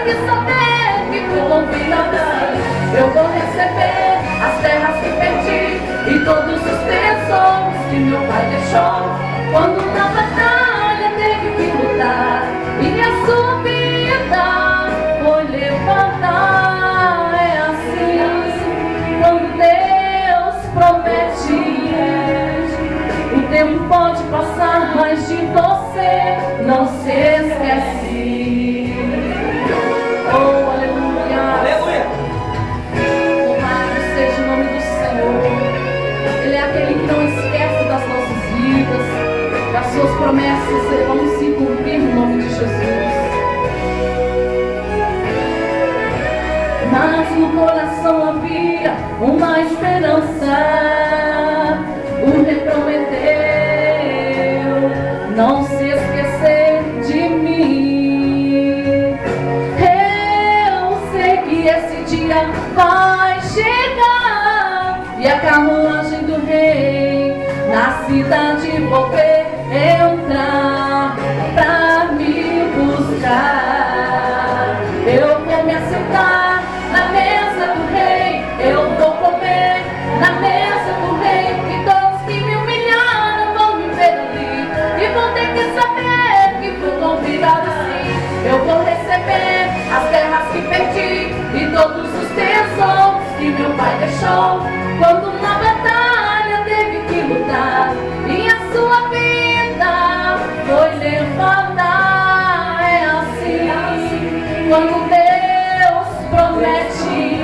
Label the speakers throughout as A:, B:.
A: ter que saber que fui convidado assim. Eu vou receber as terras que perdi e todos os tesouros que meu pai deixou. Quando na batalha teve que lutar e a sua vida foi levantar. É assim, quando Deus promete, o tempo pode passar, mas de você não se esquece. Oh, aleluia.
B: Aleluia.
A: Louvado seja o nome do Senhor. Ele é aquele que não esquece das nossas vidas. E as suas promessas vão se cumprir no nome de Jesus. Mas no coração havia uma esperança. O rei prometeu não se esquecer de mim. Eu sei que esse dia vai chegar e a carruagem do rei na cidade vou ver entrar pra me buscar. Eu vou me assentar na mesa do rei, eu vou comer na mesa do rei, e todos que me humilharam vão me ver ali, e vão ter que saber que fui convidado assim. Eu vou receber as terras que perdi e todos os tesouros que meu pai deixou. Quando na batalha teve que lutar e a sua vida foi levantar. É assim, quando Deus promete,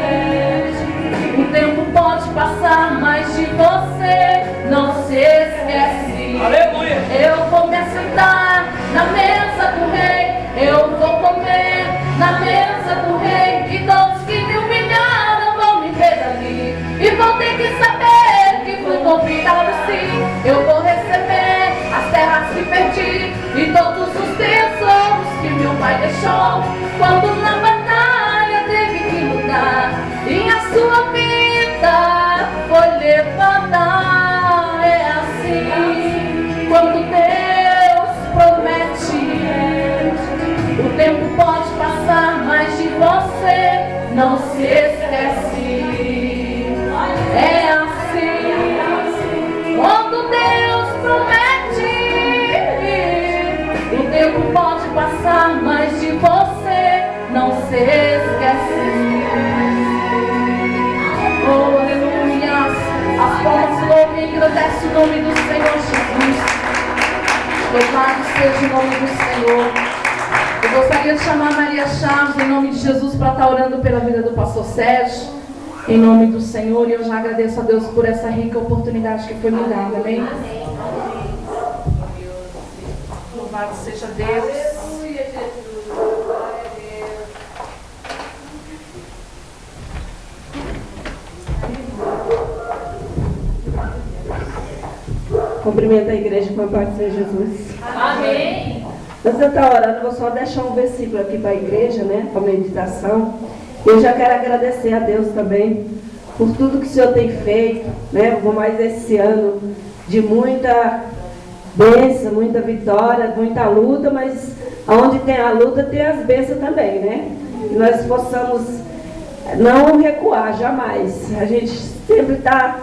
A: o tempo pode passar, mas de você não se esquece.
B: Aleluia.
A: Eu vou me assentar na mesa do rei, eu vou comer na mesa do rei, e todos que me humilharam vão me ver ali, e vão ter que saber que fui convidado sim. Eu vou receber as terras que perdi e todos os tesouros que meu pai deixou. Quando na batalha teve que lutar e a sua vida foi levantar. É assim, quando Deus promete, o tempo pode passar, mas de você não se esquece. É assim, quando Deus promete, o tempo pode passar, mas de você não se esquece. Oh, aleluia. As palmas louvam e engrandecem o nome do Senhor Jesus. Louvado seja o nome do Senhor. Eu gostaria de chamar a Maria Chaves, em nome de Jesus, para estar orando pela vida do pastor Sérgio, em nome do Senhor. E eu já agradeço a Deus por essa rica oportunidade que foi me dada. Amém? Louvado seja Deus.
C: Cumprimento a igreja com a paz de Senhor Jesus.
A: Amém.
C: Antes de eu estar orando, eu vou só deixar um versículo aqui para a igreja, né? Para a meditação. Eu já quero agradecer a Deus também por tudo que o Senhor tem feito, né? Por mais esse ano de muita bênção, muita vitória, muita luta, mas onde tem a luta tem as bênçãos também, né? Que nós possamos não recuar jamais. A gente sempre está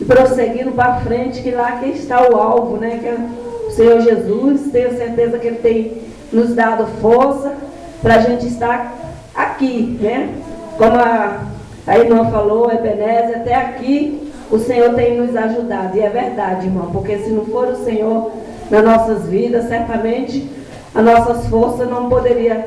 C: prosseguindo para frente, que lá que está o alvo, né? Que é o Senhor Jesus. Tenho certeza que Ele tem nos dado força para a gente estar aqui, né? Como a irmã falou, Ebenezer, até aqui o Senhor tem nos ajudado. E é verdade, irmão, porque se não for o Senhor nas nossas vidas, certamente as nossas forças nós não poderíamos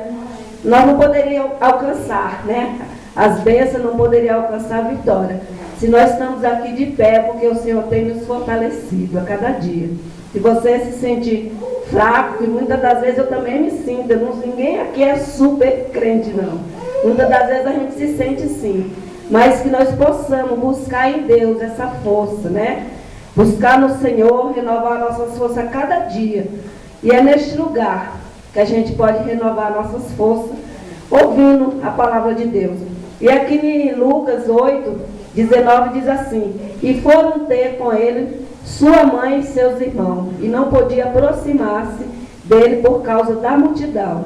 C: alcançar, né? As bênçãos não poderiam alcançar a vitória. Se nós estamos aqui de pé, porque o Senhor tem nos fortalecido a cada dia. Se você se sente fraco, que muitas das vezes eu também me sinto, ninguém aqui é super crente, não. Muitas das vezes a gente se sente sim. Mas que nós possamos buscar em Deus essa força, né? Buscar no Senhor, renovar nossas forças a cada dia. E é neste lugar que a gente pode renovar nossas forças, ouvindo a palavra de Deus. E aqui em Lucas 8:19 diz assim: e foram ter com ele sua mãe e seus irmãos, e não podia aproximar-se dele por causa da multidão.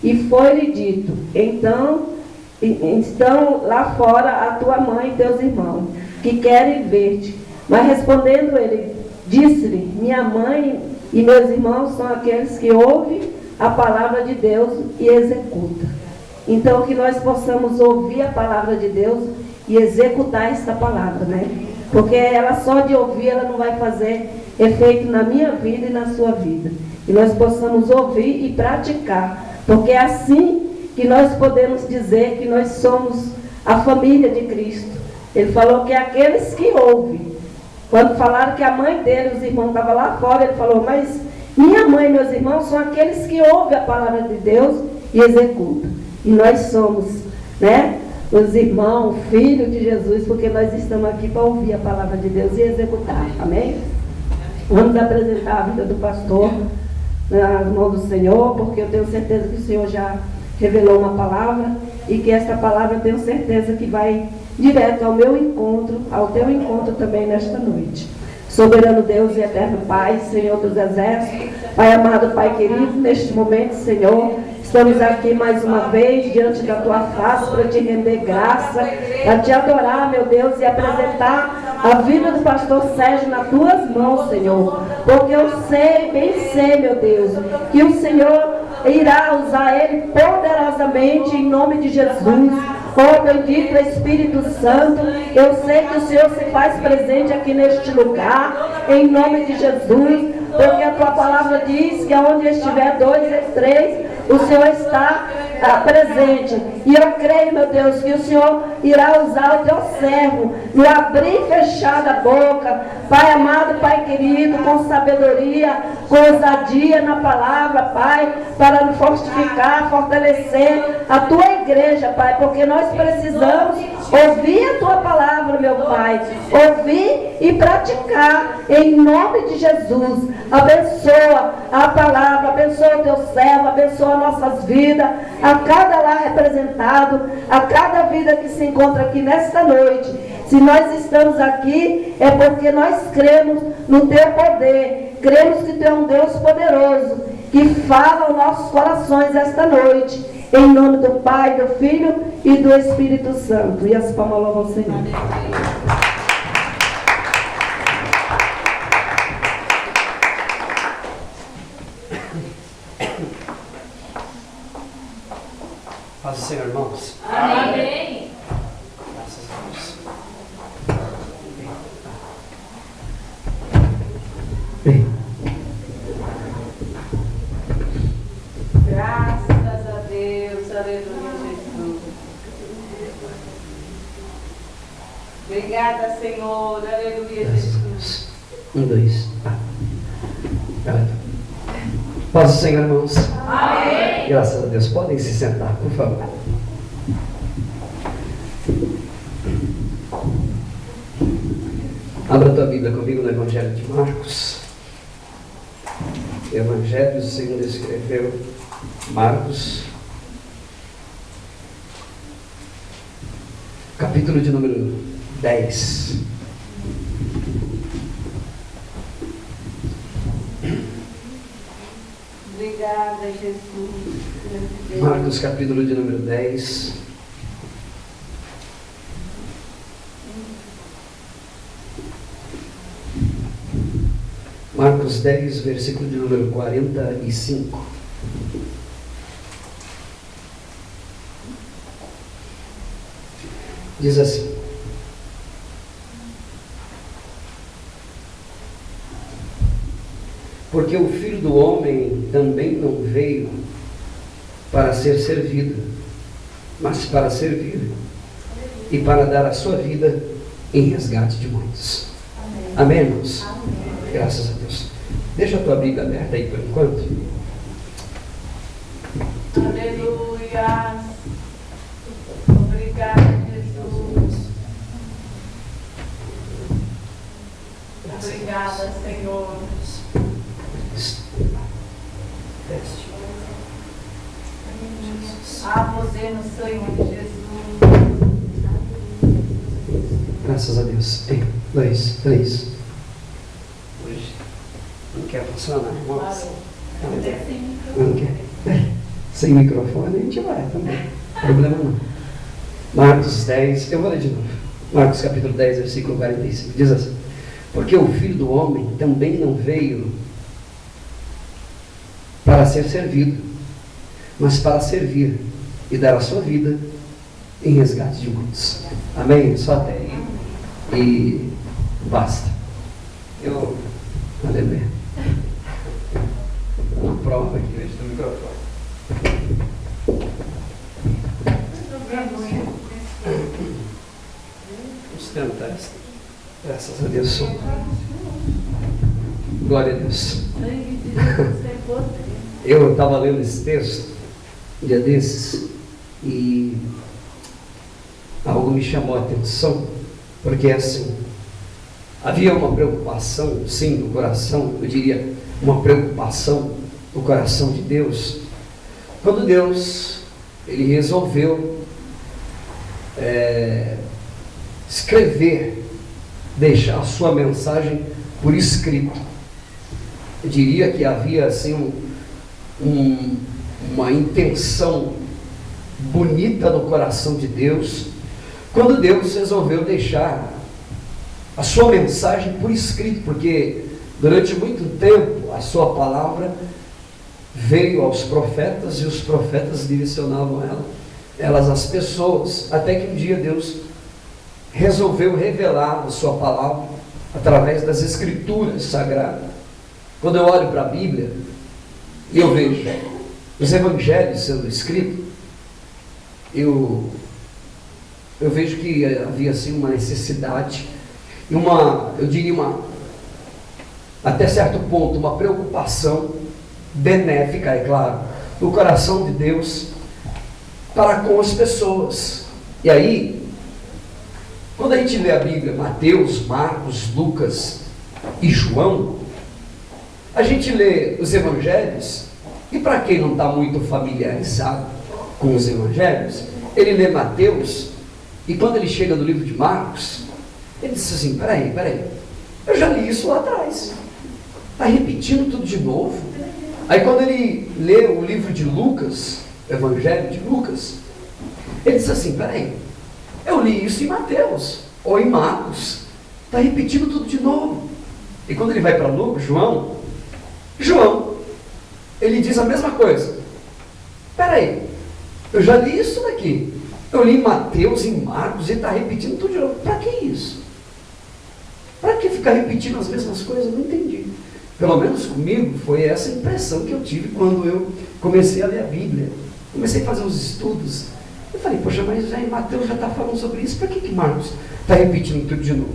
C: E foi-lhe dito: então estão lá fora a tua mãe e teus irmãos, que querem ver-te. Mas respondendo ele, disse-lhe: minha mãe e meus irmãos são aqueles que ouvem a palavra de Deus e executam. Então, que nós possamos ouvir a palavra de Deus e executar esta palavra, né? Porque ela só de ouvir, ela não vai fazer efeito na minha vida e na sua vida. E nós possamos ouvir e praticar, porque é assim que nós podemos dizer que nós somos a família de Cristo. Ele falou que aqueles que ouvem. Quando falaram que a mãe dele, os irmãos estavam lá fora, ele falou: mas minha mãe e meus irmãos são aqueles que ouvem a palavra de Deus e executam. E nós somos, né, os irmãos, filhos de Jesus, porque nós estamos aqui para ouvir a palavra de Deus e executar. Amém? Vamos apresentar a vida do pastor nas mãos do Senhor, porque eu tenho certeza que o Senhor já revelou uma palavra e que esta palavra eu tenho certeza que vai direto ao meu encontro, ao teu encontro também nesta noite. Soberano Deus e eterno Pai, Senhor dos exércitos, Pai amado, Pai querido, neste momento, Senhor, estamos aqui mais uma vez diante da tua face para te render graça, para te adorar, meu Deus, e apresentar a vida do pastor Sérgio nas tuas mãos, Senhor, porque eu sei, bem sei, meu Deus, que o Senhor irá usar ele poderosamente em nome de Jesus. Oh, bendito Espírito Santo, eu sei que o Senhor se faz presente aqui neste lugar, em nome de Jesus, porque a tua palavra diz que onde estiver 2 e 3, o Senhor está presente. E eu creio, meu Deus, que o Senhor irá usar o teu servo no abrir e fechar da boca, Pai amado, Pai querido, com sabedoria, com ousadia na palavra, Pai, para nos fortificar, fortalecer a tua igreja, Pai, porque nós precisamos ouvir a tua palavra, meu Pai, ouvir e praticar em nome de Jesus. Abençoa a palavra, abençoa o teu servo, abençoa nossas vidas, a cada lar representado, a cada vida que se encontra aqui nesta noite. Se nós estamos aqui, é porque nós cremos no teu poder, cremos que tu é um Deus poderoso, que fala aos nossos corações esta noite, em nome do Pai, do Filho e do Espírito Santo. E as palmas louvam ao Senhor.
B: Paz do Senhor, irmãos.
A: Amém.
B: Graças a Deus. Bem.
A: Graças a Deus, aleluia, Jesus. Obrigada, Senhor, aleluia,
B: Graças a
A: Jesus.
B: Deus. 1, 2. Paz do Senhor, irmãos.
A: Amém.
B: Graças a Deus. Podem se sentar, por favor. Abra a tua Bíblia comigo no Evangelho de Marcos. Evangelho segundo escreveu Marcos, capítulo de número 10.
A: Obrigada, Jesus.
B: Marcos, capítulo de número 10. Marcos 10, versículo de número 45. Diz assim: porque o Filho do Homem também não veio para ser servido, mas para servir e para dar a sua vida em resgate de muitos. Amém, irmãos? Graças a Deus. Deixa a tua Bíblia aberta aí por enquanto.
A: Aleluia. Obrigada, Jesus. Obrigada, Senhor. Há poder no sangue de Jesus.
B: Graças a Deus. 1, 2, 3. Hoje não quer funcionar, irmãos? Não quer. sem microfone, a gente vai também. Problema não. Marcos 10, eu vou ler de novo. Marcos capítulo 10, versículo 45. Diz assim: porque o Filho do Homem também não veio para ser servido, mas para servir e dar a sua vida em resgate de muitos. Amém? Só até aí. E basta. Aleluia. Uma prova aqui hoje do microfone. Vamos tentar essa. Graças a Deus. Glória a Deus. Eu estava lendo esse texto um dia desses e algo me chamou a atenção, porque assim, havia uma preocupação, sim, no coração, eu diria, uma preocupação no coração de Deus, quando Deus, Ele resolveu escrever, deixar a sua mensagem por escrito. Eu diria que havia assim uma intenção bonita no coração de Deus, quando Deus resolveu deixar a sua mensagem por escrito, porque durante muito tempo a sua palavra veio aos profetas e os profetas direcionavam elas às pessoas, até que um dia Deus resolveu revelar a sua palavra através das escrituras sagradas. Quando eu olho para a Bíblia e eu vejo os evangelhos sendo escritos, eu vejo que havia assim uma necessidade e eu diria até certo ponto, uma preocupação benéfica, é claro, no coração de Deus para com as pessoas. E aí, quando a gente lê a Bíblia, Mateus, Marcos, Lucas e João, a gente lê os evangelhos, e para quem não está muito familiarizado com os evangelhos, ele lê Mateus, e quando ele chega no livro de Marcos, ele diz assim: peraí, eu já li isso lá atrás, está repetindo tudo de novo. Aí quando ele lê o livro de Lucas, o evangelho de Lucas, ele diz assim: peraí, eu li isso em Mateus, ou em Marcos, está repetindo tudo de novo. E quando ele vai para João, ele diz a mesma coisa. Peraí, eu já li isso daqui, eu li em Mateus, em Marcos, e está repetindo tudo de novo. Para que isso? Para que ficar repetindo as mesmas coisas? Eu não entendi. Pelo menos comigo foi essa impressão que eu tive quando eu comecei a ler a Bíblia. Comecei a fazer os estudos. Eu falei: poxa, mas já em Mateus já está falando sobre isso, para que Marcos está repetindo tudo de novo?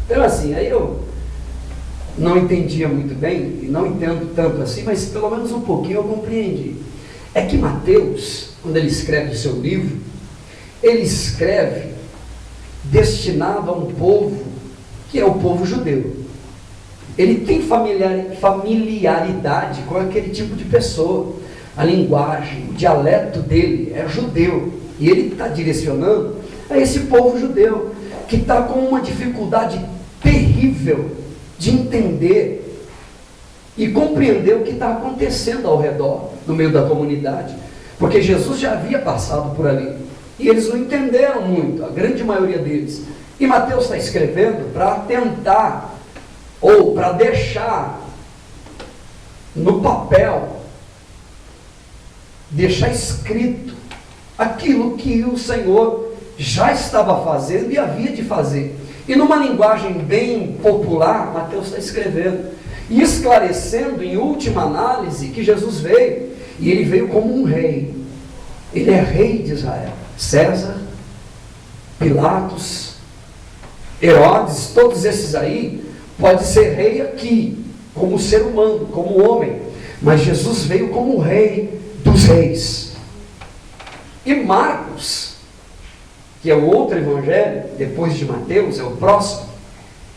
B: Então assim, aí eu não entendia muito bem, e não entendo tanto assim, mas pelo menos um pouquinho eu compreendi. É que Mateus, quando ele escreve o seu livro, ele escreve destinado a um povo que é o povo judeu. Ele tem familiaridade com aquele tipo de pessoa. A linguagem, o dialeto dele é judeu, e ele está direcionando a esse povo judeu, que está com uma dificuldade terrível de entender e compreender o que está acontecendo ao redor, no meio da comunidade, porque Jesus já havia passado por ali, e eles não entenderam muito, a grande maioria deles. E Mateus está escrevendo para tentar, ou para deixar no papel, deixar escrito aquilo que o Senhor já estava fazendo e havia de fazer. E numa linguagem bem popular, Mateus está escrevendo e esclarecendo, em última análise, que Jesus veio, e ele veio como um rei. Ele é rei de Israel. César, Pilatos, Herodes, todos esses aí, pode ser rei aqui, como ser humano, como homem, mas Jesus veio como rei dos reis. E Marcos, que é o outro evangelho, depois de Mateus, é o próximo,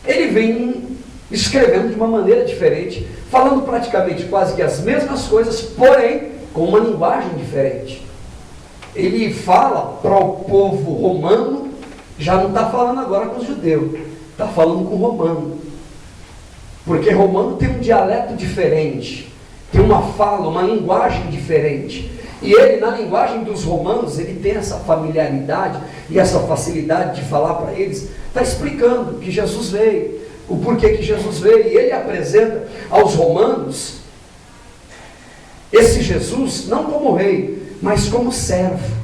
B: ele vem escrevendo de uma maneira diferente, falando praticamente quase que as mesmas coisas, porém com uma linguagem diferente. Ele fala para o povo romano, já não está falando agora com os judeus, está falando com o romano, porque romano tem um dialeto diferente, tem uma fala, uma linguagem diferente. E ele, na linguagem dos romanos, ele tem essa familiaridade e essa facilidade de falar para eles, está explicando que Jesus veio, o porquê que Jesus veio, e ele apresenta aos romanos esse Jesus não como rei, mas como servo,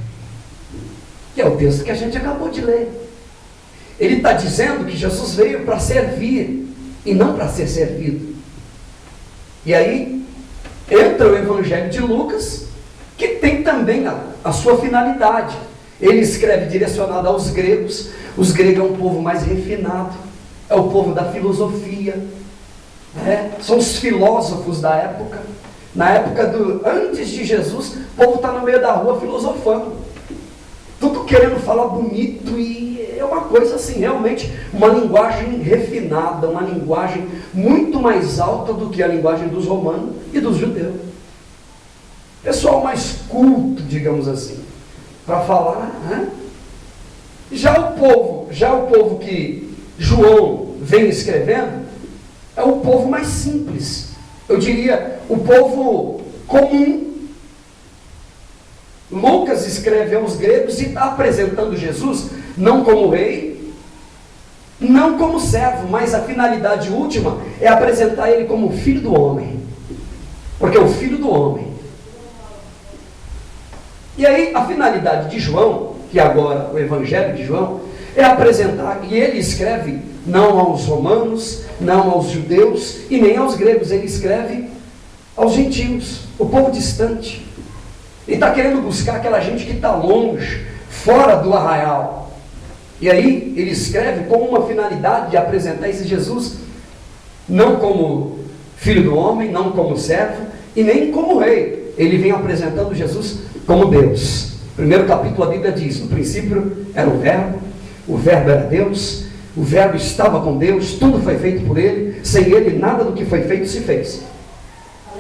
B: que é o texto que a gente acabou de ler. Ele está dizendo que Jesus veio para servir e não para ser servido. E aí entra o Evangelho de Lucas, que tem também a sua finalidade. Ele escreve direcionado aos gregos. Os gregos é um povo mais refinado, é o povo da filosofia, são os filósofos da época. Na época antes de Jesus, o povo está no meio da rua filosofando, tudo querendo falar bonito, e é uma coisa assim, realmente, uma linguagem refinada, uma linguagem muito mais alta do que a linguagem dos romanos e dos judeus. Pessoal mais culto, digamos assim, para falar, Já o povo que João vem escrevendo, é o povo mais simples, eu diria, o povo comum. Lucas escreve aos gregos e está apresentando Jesus não como rei, não como servo, mas a finalidade última é apresentar ele como filho do homem, porque é o filho do homem. E aí a finalidade de João, que agora o Evangelho de João, é apresentar, e ele escreve não aos romanos, não aos judeus e nem aos gregos, ele escreve aos gentios, o povo distante. Ele está querendo buscar aquela gente que está longe, fora do arraial. E aí ele escreve com uma finalidade de apresentar esse Jesus não como filho do homem, não como servo e nem como rei. Ele vem apresentando Jesus como Deus. Primeiro capítulo a Bíblia diz: no princípio era o Verbo era Deus, o Verbo estava com Deus, tudo foi feito por ele, sem ele nada do que foi feito se fez.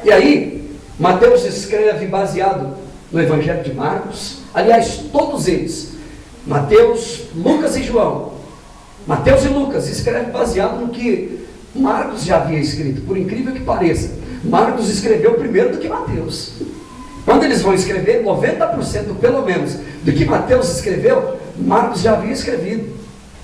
B: E aí Mateus escreve baseado no Evangelho de Marcos, aliás, todos eles, Mateus, Lucas e João, Mateus e Lucas escrevem baseado no que Marcos já havia escrito. Por incrível que pareça, Marcos escreveu primeiro do que Mateus. Quando eles vão escrever, 90% pelo menos do que Mateus escreveu, Marcos já havia escrevido.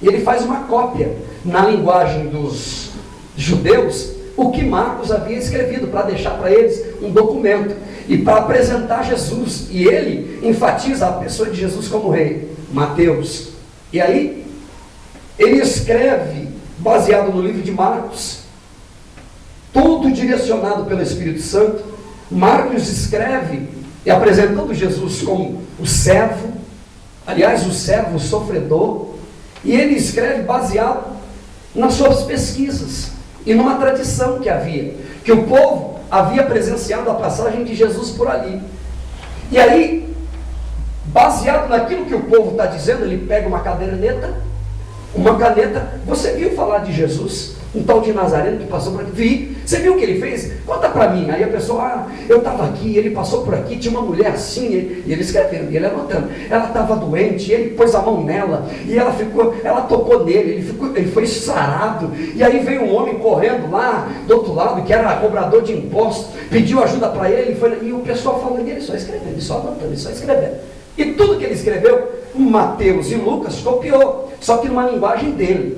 B: E ele faz uma cópia na linguagem dos judeus, o que Marcos havia escrevido, para deixar para eles um documento e para apresentar Jesus. E ele enfatiza a pessoa de Jesus como rei, Mateus. E aí ele escreve baseado no livro de Marcos, tudo direcionado pelo Espírito Santo. Marcos escreve e apresentando Jesus como o servo, aliás, o servo sofredor, e ele escreve baseado nas suas pesquisas e numa tradição que havia, que o povo havia presenciado a passagem de Jesus por ali. E aí, baseado naquilo que o povo está dizendo, ele pega uma caderneta, uma caneta. Você viu falar de Jesus? Um tal de Nazareno que passou por aqui? Vi. Você viu o que ele fez? Conta para mim. Aí a pessoa, eu estava aqui, ele passou por aqui, tinha uma mulher assim, e ele escrevendo, e ele anotando. Ela estava doente, ele pôs a mão nela, e ela tocou nele, ele foi sarado. E aí veio um homem correndo lá do outro lado, que era cobrador de impostos, pediu ajuda para ele, e o pessoal falando dele, só escrevendo, ele só anotando, ele só escrevendo. E tudo que ele escreveu, Mateus e Lucas copiou, só que numa linguagem dele.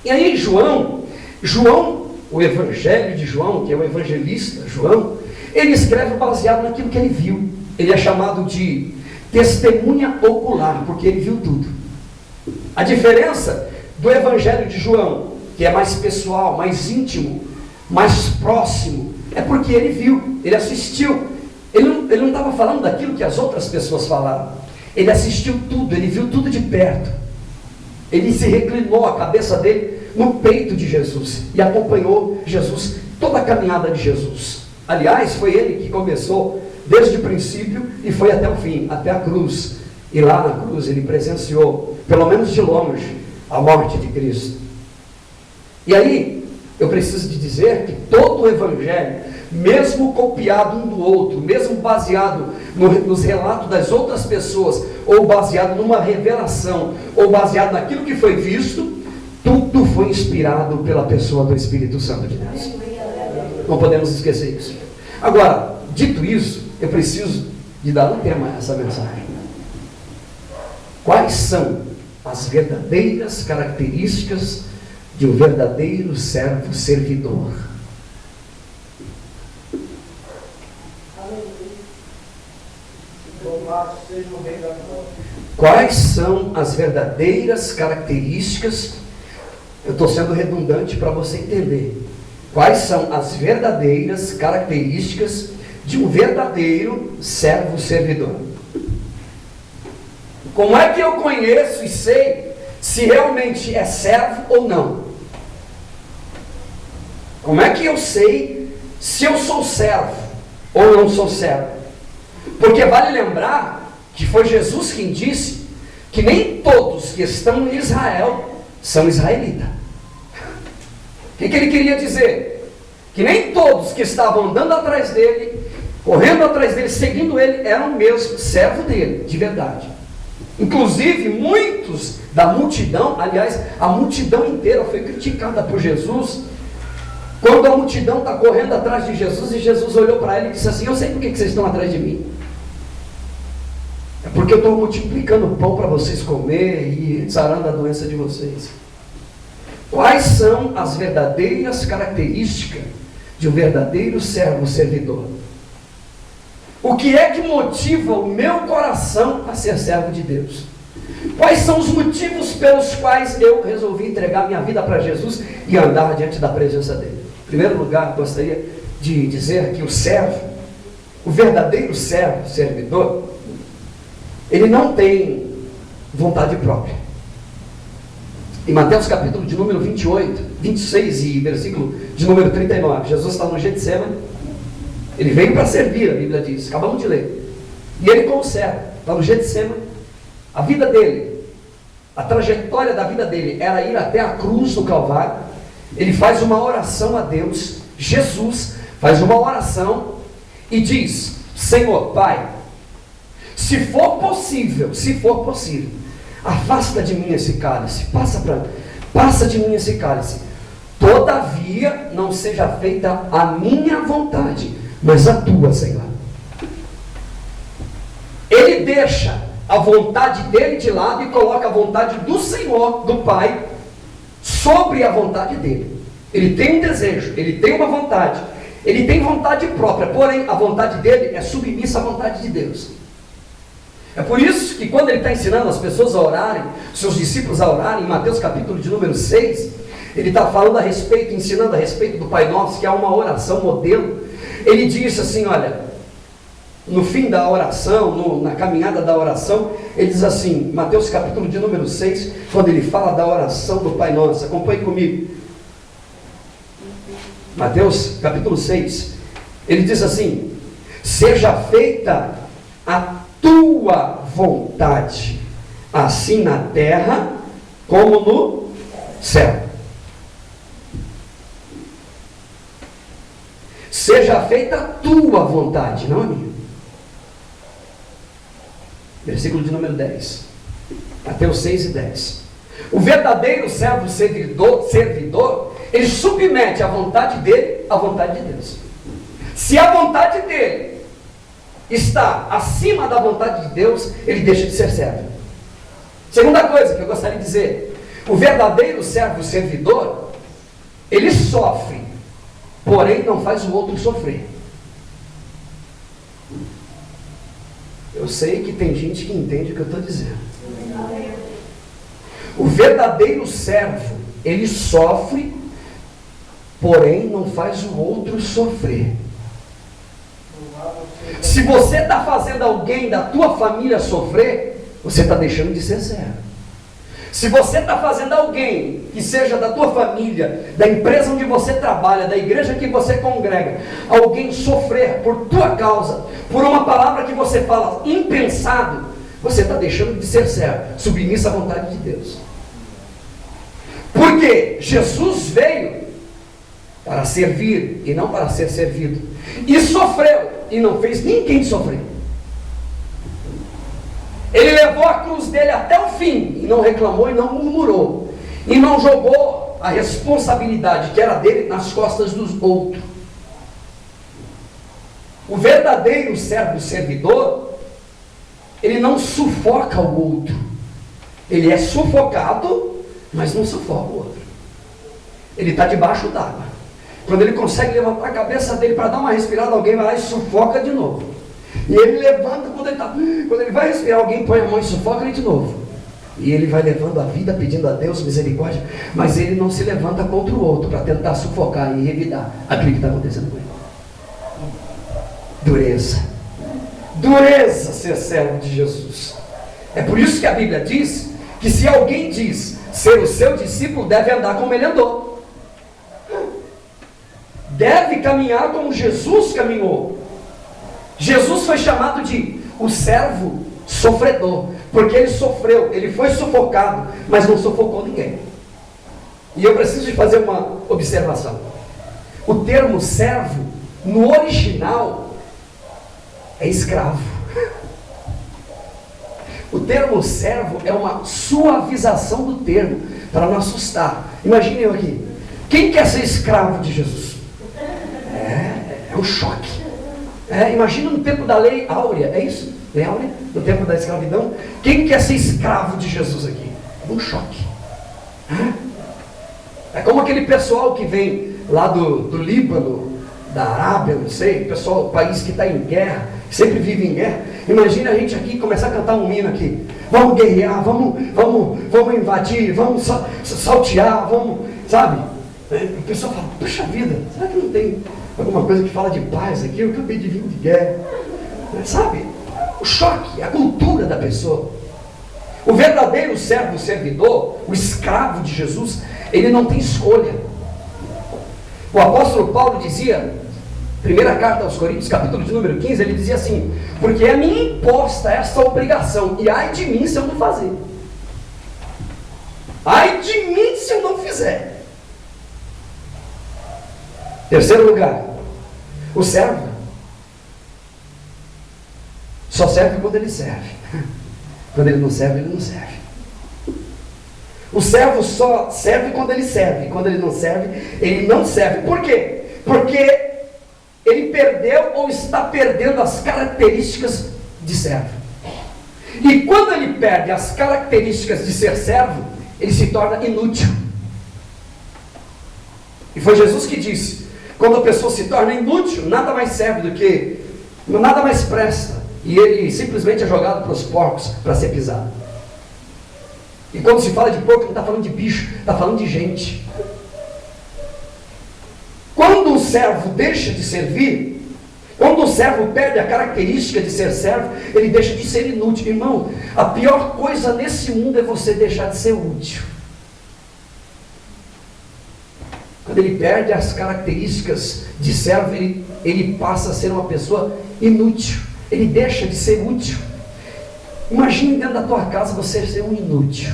B: E aí João, o Evangelho de João, que é o evangelista João, ele escreve baseado naquilo que ele viu. Ele é chamado de testemunha ocular, porque ele viu tudo. A diferença do Evangelho de João, que é mais pessoal, mais íntimo, mais próximo, é porque ele viu, ele assistiu. Ele não estava falando daquilo que as outras pessoas falaram. Ele assistiu tudo, ele viu tudo de perto. Ele se reclinou a cabeça dele no peito de Jesus e acompanhou Jesus, toda a caminhada de Jesus. Aliás, foi ele que começou desde o princípio e foi até o fim, até a cruz. E lá na cruz ele presenciou, pelo menos de longe, a morte de Cristo. E aí, eu preciso de dizer que todo o Evangelho, mesmo copiado um do outro, mesmo baseado nos relatos das outras pessoas, ou baseado numa revelação, ou baseado naquilo que foi visto, tudo foi inspirado pela pessoa do Espírito Santo de Deus. Não podemos esquecer isso. Agora, dito isso, eu preciso de dar um tema a essa mensagem. Quais são as verdadeiras características de um verdadeiro servo servidor? Quais são as verdadeiras características? Eu estou sendo redundante para você entender. Quais são as verdadeiras características de um verdadeiro servo servidor? Como é que eu conheço e sei se realmente é servo ou não? Como é que eu sei se eu sou servo ou não sou servo? Porque vale lembrar que foi Jesus quem disse que nem todos que estão em Israel são israelitas. O que ele queria dizer? Que nem todos que estavam andando atrás dele, correndo atrás dele, seguindo ele, eram mesmo servo dele, de verdade. Inclusive, muitos da multidão, aliás, a multidão inteira foi criticada por Jesus, quando a multidão está correndo atrás de Jesus, e Jesus olhou para ele e disse assim: eu sei por que vocês estão atrás de mim. É porque eu estou multiplicando pão para vocês comer e sarando a doença de vocês. Quais são as verdadeiras características de um verdadeiro servo servidor? O que é que motiva o meu coração a ser servo de Deus? Quais são os motivos pelos quais eu resolvi entregar minha vida para Jesus e andar diante da presença dele? Em primeiro lugar, gostaria de dizer que o servo, o verdadeiro servo, servidor, ele não tem vontade própria. Em Mateus capítulo de número 28, 26 e versículo de número 39, Jesus está no Getsemane. Ele veio para servir, a Bíblia diz, acabamos de ler. E ele como servo, está no Getsemane. A vida dele, a trajetória da vida dele era ir até a cruz do Calvário. Ele faz uma oração a Deus. Jesus faz uma oração e diz: Senhor, Pai, se for possível, afasta de mim esse cálice, passa de mim esse cálice. Todavia, não seja feita a minha vontade, mas a tua, Senhor. Ele deixa a vontade dele de lado e coloca a vontade do Senhor, do Pai, sobre a vontade dele. Ele tem um desejo, ele tem uma vontade, ele tem vontade própria, porém a vontade dele é submissa à vontade de Deus. É por isso que quando ele está ensinando as pessoas a orarem, seus discípulos a orarem, em Mateus capítulo de número 6, ele está falando a respeito, ensinando a respeito do Pai Nosso, que é uma oração modelo. Ele diz assim, olha, no fim da oração, na caminhada da oração, ele diz assim, Mateus capítulo de número 6, quando ele fala da oração do Pai Nosso, acompanhe comigo. Mateus capítulo 6, ele diz assim: seja feita a tua vontade, assim na terra como no céu. Seja feita a tua vontade, não a minha. Versículo de número 10. Mateus 6 e 10. O verdadeiro servo servidor, ele submete a vontade dele à vontade de Deus. Se a vontade dele está acima da vontade de Deus, ele deixa de ser servo. Segunda coisa que eu gostaria de dizer: o verdadeiro servo servidor, ele sofre, porém não faz o outro sofrer. Eu sei que tem gente que entende o que eu estou dizendo. O verdadeiro servo, ele sofre, porém não faz o outro sofrer. Se você está fazendo alguém da tua família sofrer, você está deixando de ser servo. Se você está fazendo alguém que seja da tua família, da empresa onde você trabalha, da igreja que você congrega, alguém sofrer por tua causa, por uma palavra que você fala impensado, você está deixando de ser servo, submissa à vontade de Deus. Porque Jesus veio para servir e não para ser servido, e sofreu e não fez ninguém sofrer. Ele levou a cruz dele até o fim e não reclamou e não murmurou e não jogou a responsabilidade que era dele nas costas dos outros. O verdadeiro servo servidor, ele não sufoca o outro. Ele é sufocado, mas não sufoca o outro. Ele está debaixo d'água. Quando ele consegue levantar a cabeça dele para dar uma respirada, alguém vai lá e sufoca de novo. E ele levanta, quando ele vai respirar, alguém põe a mão e sufoca ele de novo. E ele vai levando a vida, pedindo a Deus misericórdia, mas ele não se levanta contra o outro para tentar sufocar e revidar aquilo que está acontecendo com ele. Dureza. Dureza ser servo de Jesus. É por isso que a Bíblia diz que se alguém diz ser o seu discípulo, deve andar como ele andou. Deve caminhar como Jesus caminhou. Jesus foi chamado de o servo sofredor, porque ele sofreu, ele foi sufocado, mas não sufocou ninguém. E eu preciso de fazer uma observação. O termo servo, no original, é escravo. O termo servo é uma suavização do termo, para não assustar. Imagine eu aqui. Quem quer ser escravo de Jesus? É um choque. Imagina no tempo da lei áurea, é isso? Lei áurea? No tempo da escravidão. Quem quer ser escravo de Jesus aqui? É um choque. É como aquele pessoal que vem lá do Líbano, da Arábia, não sei, pessoal, país que está em guerra, sempre vive em guerra. Imagina a gente aqui começar a cantar um hino aqui. Vamos guerrear, vamos invadir, vamos saltear, vamos, sabe? O pessoal fala, puxa vida, será que não tem alguma coisa que fala de paz aqui? Eu acabei de vir de guerra. Sabe? O choque, a cultura da pessoa. O verdadeiro servo, o servidor, o escravo de Jesus, ele não tem escolha. O apóstolo Paulo dizia, primeira carta aos Coríntios, capítulo de número 15, ele dizia assim: porque é me imposta essa obrigação, e ai de mim se eu não fazer. Ai de mim se eu não fizer. Terceiro lugar, o servo só serve quando ele serve. Quando ele não serve, ele não serve. O servo só serve quando ele serve. Quando ele não serve, ele não serve. Por quê? Porque ele perdeu ou está perdendo as características de servo. E quando ele perde as características de ser servo, ele se torna inútil. E foi Jesus que disse: quando a pessoa se torna inútil, nada mais serve do que, nada mais presta. E ele simplesmente é jogado para os porcos para ser pisado. E quando se fala de porco, não está falando de bicho, está falando de gente. Quando o servo deixa de servir, quando o servo perde a característica de ser servo, ele deixa de ser inútil. Irmão, a pior coisa nesse mundo é você deixar de ser útil. Quando ele perde as características de servo, ele passa a ser uma pessoa inútil. Ele deixa de ser útil. Imagine dentro da tua casa você ser um inútil.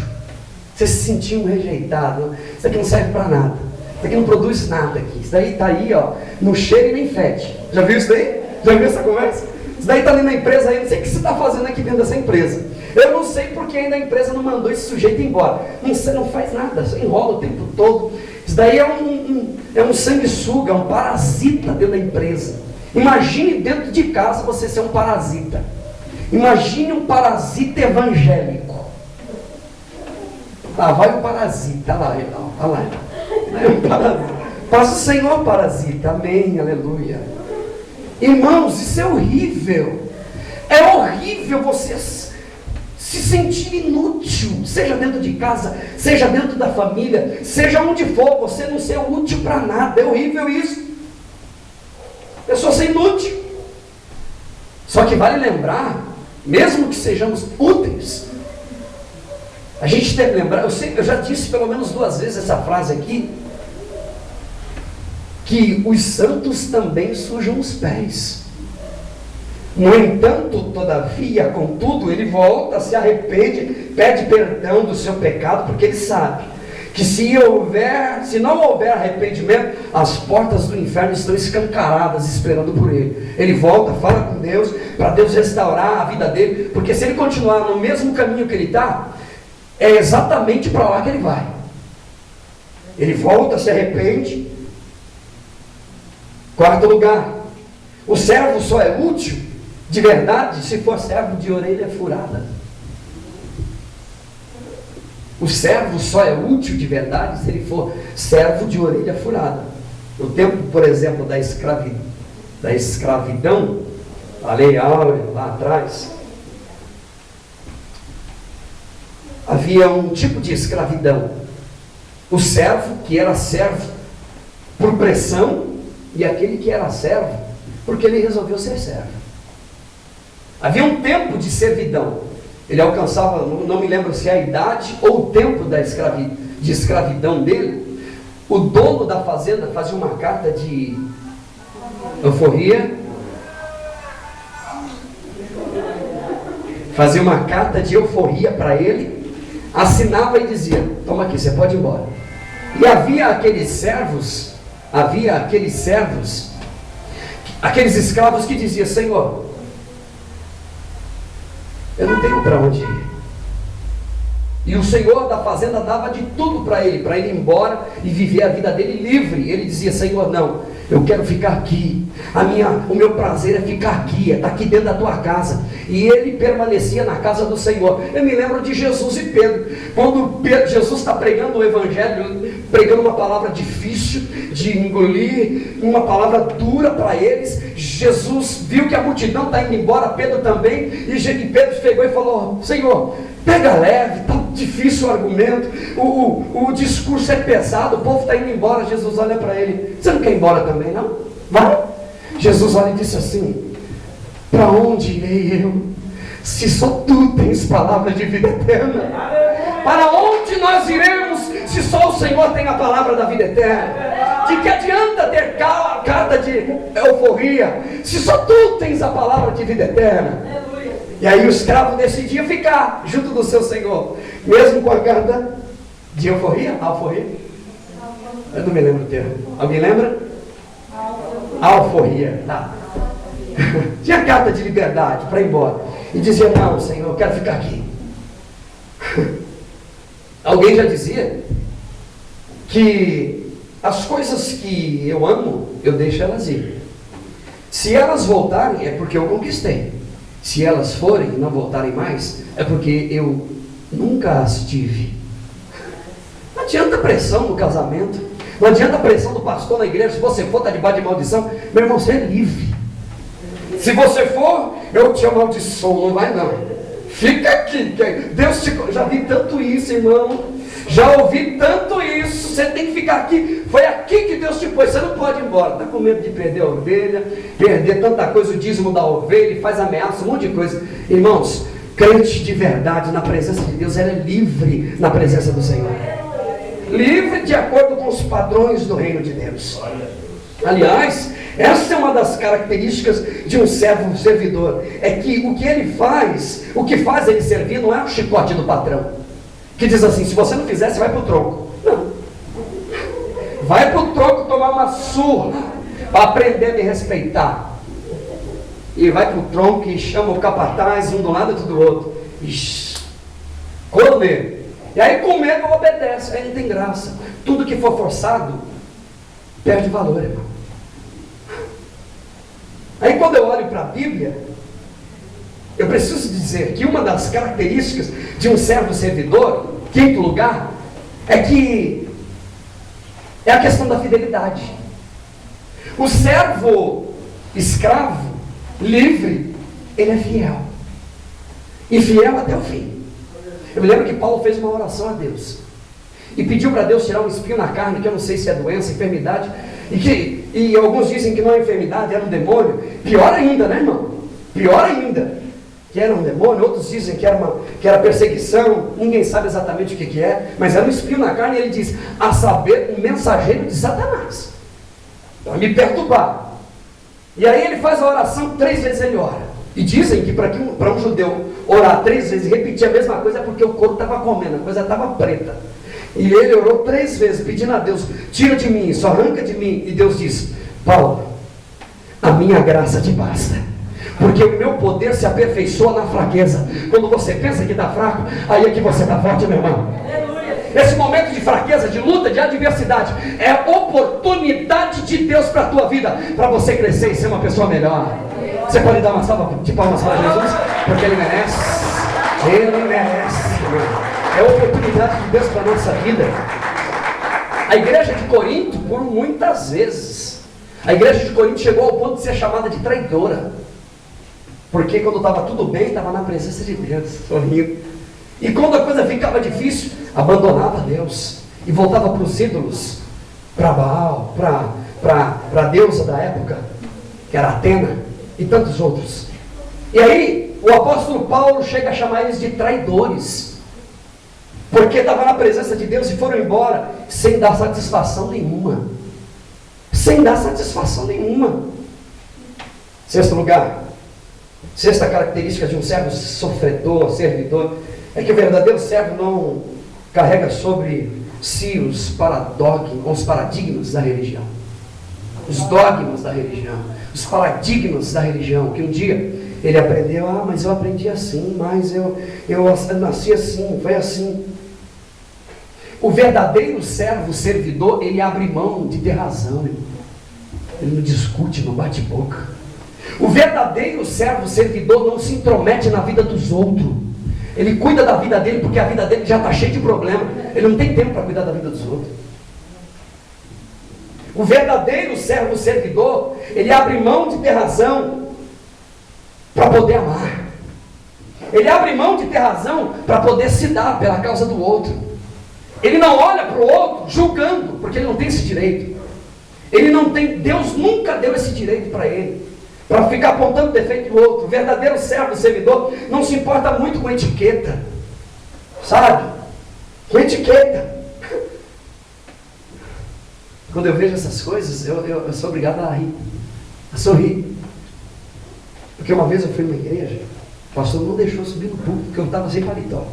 B: Você se sentir um rejeitado. Isso aqui não serve para nada. Isso aqui não produz nada aqui. Isso daí está aí, ó, não cheira e nem fede. Já viu isso daí? Já viu essa conversa? Isso daí está ali na empresa aí. Não sei o que você está fazendo aqui dentro dessa empresa. Eu não sei porque ainda a empresa não mandou esse sujeito embora. Você não faz nada, você enrola o tempo todo. Isso daí é um sanguessuga, um parasita dentro da empresa. Imagine dentro de casa você ser um parasita. Imagine um parasita evangélico. Lá vai o parasita, olha lá. É um parasita. Paz o Senhor, parasita, amém, aleluia. Irmãos, isso é horrível. É horrível você se sentir inútil, seja dentro de casa, seja dentro da família, seja onde for, você não ser útil para nada. É horrível isso. Pessoa ser inútil. Só que vale lembrar, mesmo que sejamos úteis, a gente deve lembrar, eu já disse pelo menos 2 vezes essa frase aqui, que os santos também sujam os pés. No entanto, todavia, contudo, ele volta, se arrepende, pede perdão do seu pecado, porque ele sabe que se não houver arrependimento, as portas do inferno estão escancaradas esperando por ele. Ele volta, fala com Deus, para Deus restaurar a vida dele, porque se ele continuar no mesmo caminho que ele está, é exatamente para lá que ele vai. Ele volta, se arrepende. 4º lugar, o servo só é útil de verdade se for servo de orelha furada. O servo só é útil de verdade se ele for servo de orelha furada. No tempo, por exemplo, da escravidão, a lei áurea lá atrás, havia um tipo de escravidão. O servo que era servo por pressão e aquele que era servo porque ele resolveu ser servo. Havia um tempo de servidão. Ele alcançava, não me lembro se é a idade ou o tempo de escravidão dele. O dono da fazenda fazia uma carta de euforia, para ele, assinava e dizia: toma aqui, você pode ir embora. E havia aqueles escravos que diziam: Senhor, eu não tenho para onde ir. E o senhor da fazenda dava de tudo para ele ir embora e viver a vida dele livre. Ele dizia: Senhor, não, eu quero ficar aqui. O meu prazer é ficar aqui, é estar aqui dentro da tua casa. E ele permanecia na casa do Senhor. Eu me lembro de Jesus e Pedro. Quando Jesus está pregando o Evangelho, pregando uma palavra difícil de engolir, uma palavra dura para eles, Jesus viu que a multidão está indo embora, Pedro também, e Pedro pegou e falou: Senhor, pega leve, está difícil o argumento, o discurso é pesado, o povo está indo embora. Jesus olha para ele: você não quer ir embora também, não? Vai. Jesus olha e disse assim: para onde irei eu, se só tu tens palavra de vida eterna? Para onde nós iremos, se só o Senhor tem a palavra da vida eterna? De que adianta ter carta de euforia, se só tu tens a palavra de vida eterna? E aí o escravo decidia ficar junto do seu senhor, mesmo com a carta de euforia, alforria. Eu não me lembro o termo. Alguém lembra? Alforria, tá. Tinha carta de liberdade para ir embora. E dizia: não, Senhor, eu quero ficar aqui. Alguém já dizia que as coisas que eu amo, eu deixo elas ir. Se elas voltarem, é porque eu conquistei. Se elas forem e não voltarem mais, é porque eu nunca as tive. Não adianta pressão no casamento, não adianta pressão do pastor na igreja. Se você for, está debaixo de maldição. Meu irmão, você é livre. Se você for, eu te amaldiçoo. Não vai não. Fica aqui. Deus te... Já vi tanto isso, irmão. Já ouvi tanto isso. Você tem que ficar aqui. Foi aqui que Deus te pôs. Você não pode ir embora. Está com medo de perder a ovelha, perder tanta coisa, o dízimo da ovelha, faz ameaça, um monte de coisa. Irmãos, crente de verdade na presença de Deus, ela é livre na presença do Senhor. Livre de acordo com os padrões do reino de Deus. Aliás, essa é uma das características de um servo servidor. É que o que faz ele servir não é o chicote do patrão, que diz assim: se você não fizer, você vai para o tronco. Não. Vai para o tronco tomar uma surra para aprender a me respeitar. E vai para o tronco e chama o capataz, um do lado e outro do outro. Ixi, comer. E aí com medo obedece. Aí não tem graça. Tudo que for forçado perde valor, irmão. Aí quando eu olho para a Bíblia, eu preciso dizer que uma das características de um servo servidor, quinto lugar, é a questão da fidelidade. O servo escravo, livre, ele é fiel. E fiel até o fim. Eu me lembro que Paulo fez uma oração a Deus e pediu para Deus tirar um espinho na carne, que eu não sei se é doença, enfermidade, e alguns dizem que não é enfermidade, era um demônio. Pior ainda, né, irmão? Pior ainda, que era um demônio. Outros dizem que era perseguição. Ninguém sabe exatamente o que é, mas era um espinho na carne. E ele diz: a saber, um mensageiro de Satanás, para me perturbar. E aí ele faz a oração, 3 vezes ele ora. E dizem que para um judeu orar 3 vezes e repetir a mesma coisa é porque o corpo estava comendo, a coisa estava preta. E ele orou 3 vezes, pedindo a Deus: tira de mim isso, arranca de mim. E Deus diz: Paulo, a minha graça te basta, porque o meu poder se aperfeiçoa na fraqueza. Quando você pensa que está fraco, aí é que você está forte, meu irmão. Esse momento de fraqueza, de luta, de adversidade, é a oportunidade de Deus para a tua vida, para você crescer e ser uma pessoa melhor. Você pode dar uma salva de palmas para Jesus? Porque Ele merece. Ele merece. É a oportunidade de Deus para a nossa vida. A igreja de Corinto, por muitas vezes, a igreja de Corinto chegou ao ponto de ser chamada de traidora. Porque quando estava tudo bem, estava na presença de Deus, sorrindo. E quando a coisa ficava difícil, abandonava Deus e voltava para os ídolos, para Baal, para a deusa da época, que era Atena, e tantos outros. E aí, o apóstolo Paulo chega a chamar eles de traidores, porque estava na presença de Deus e foram embora sem dar satisfação nenhuma. Sem dar satisfação nenhuma. Sexto lugar, sexta característica de um servo sofredor, servidor, é que o verdadeiro servo não carrega sobre si os paradigmas da religião. Os dogmas da religião, os paradigmas da religião, que um dia ele aprendeu, mas eu aprendi assim, mas eu nasci assim, foi assim. O verdadeiro servo, servidor, ele abre mão de ter razão, ele não discute, não bate boca. O verdadeiro servo, servidor, não se intromete na vida dos outros. Ele cuida da vida dele, porque a vida dele já está cheia de problema. Ele não tem tempo para cuidar da vida dos outros. O verdadeiro servo, servidor, ele abre mão de ter razão para poder amar. Ele abre mão de ter razão para poder se dar pela causa do outro. Ele não olha para o outro julgando, porque ele não tem esse direito. Ele não tem, Deus nunca deu esse direito para ele, para ficar apontando o defeito do outro. O verdadeiro servo, servidor, não se importa muito com etiqueta, sabe? Com etiqueta. Quando eu vejo essas coisas, eu sou obrigado a rir, a sorrir. Porque uma vez eu fui numa igreja, o pastor não deixou subir no púlpito, porque eu estava sem paletó.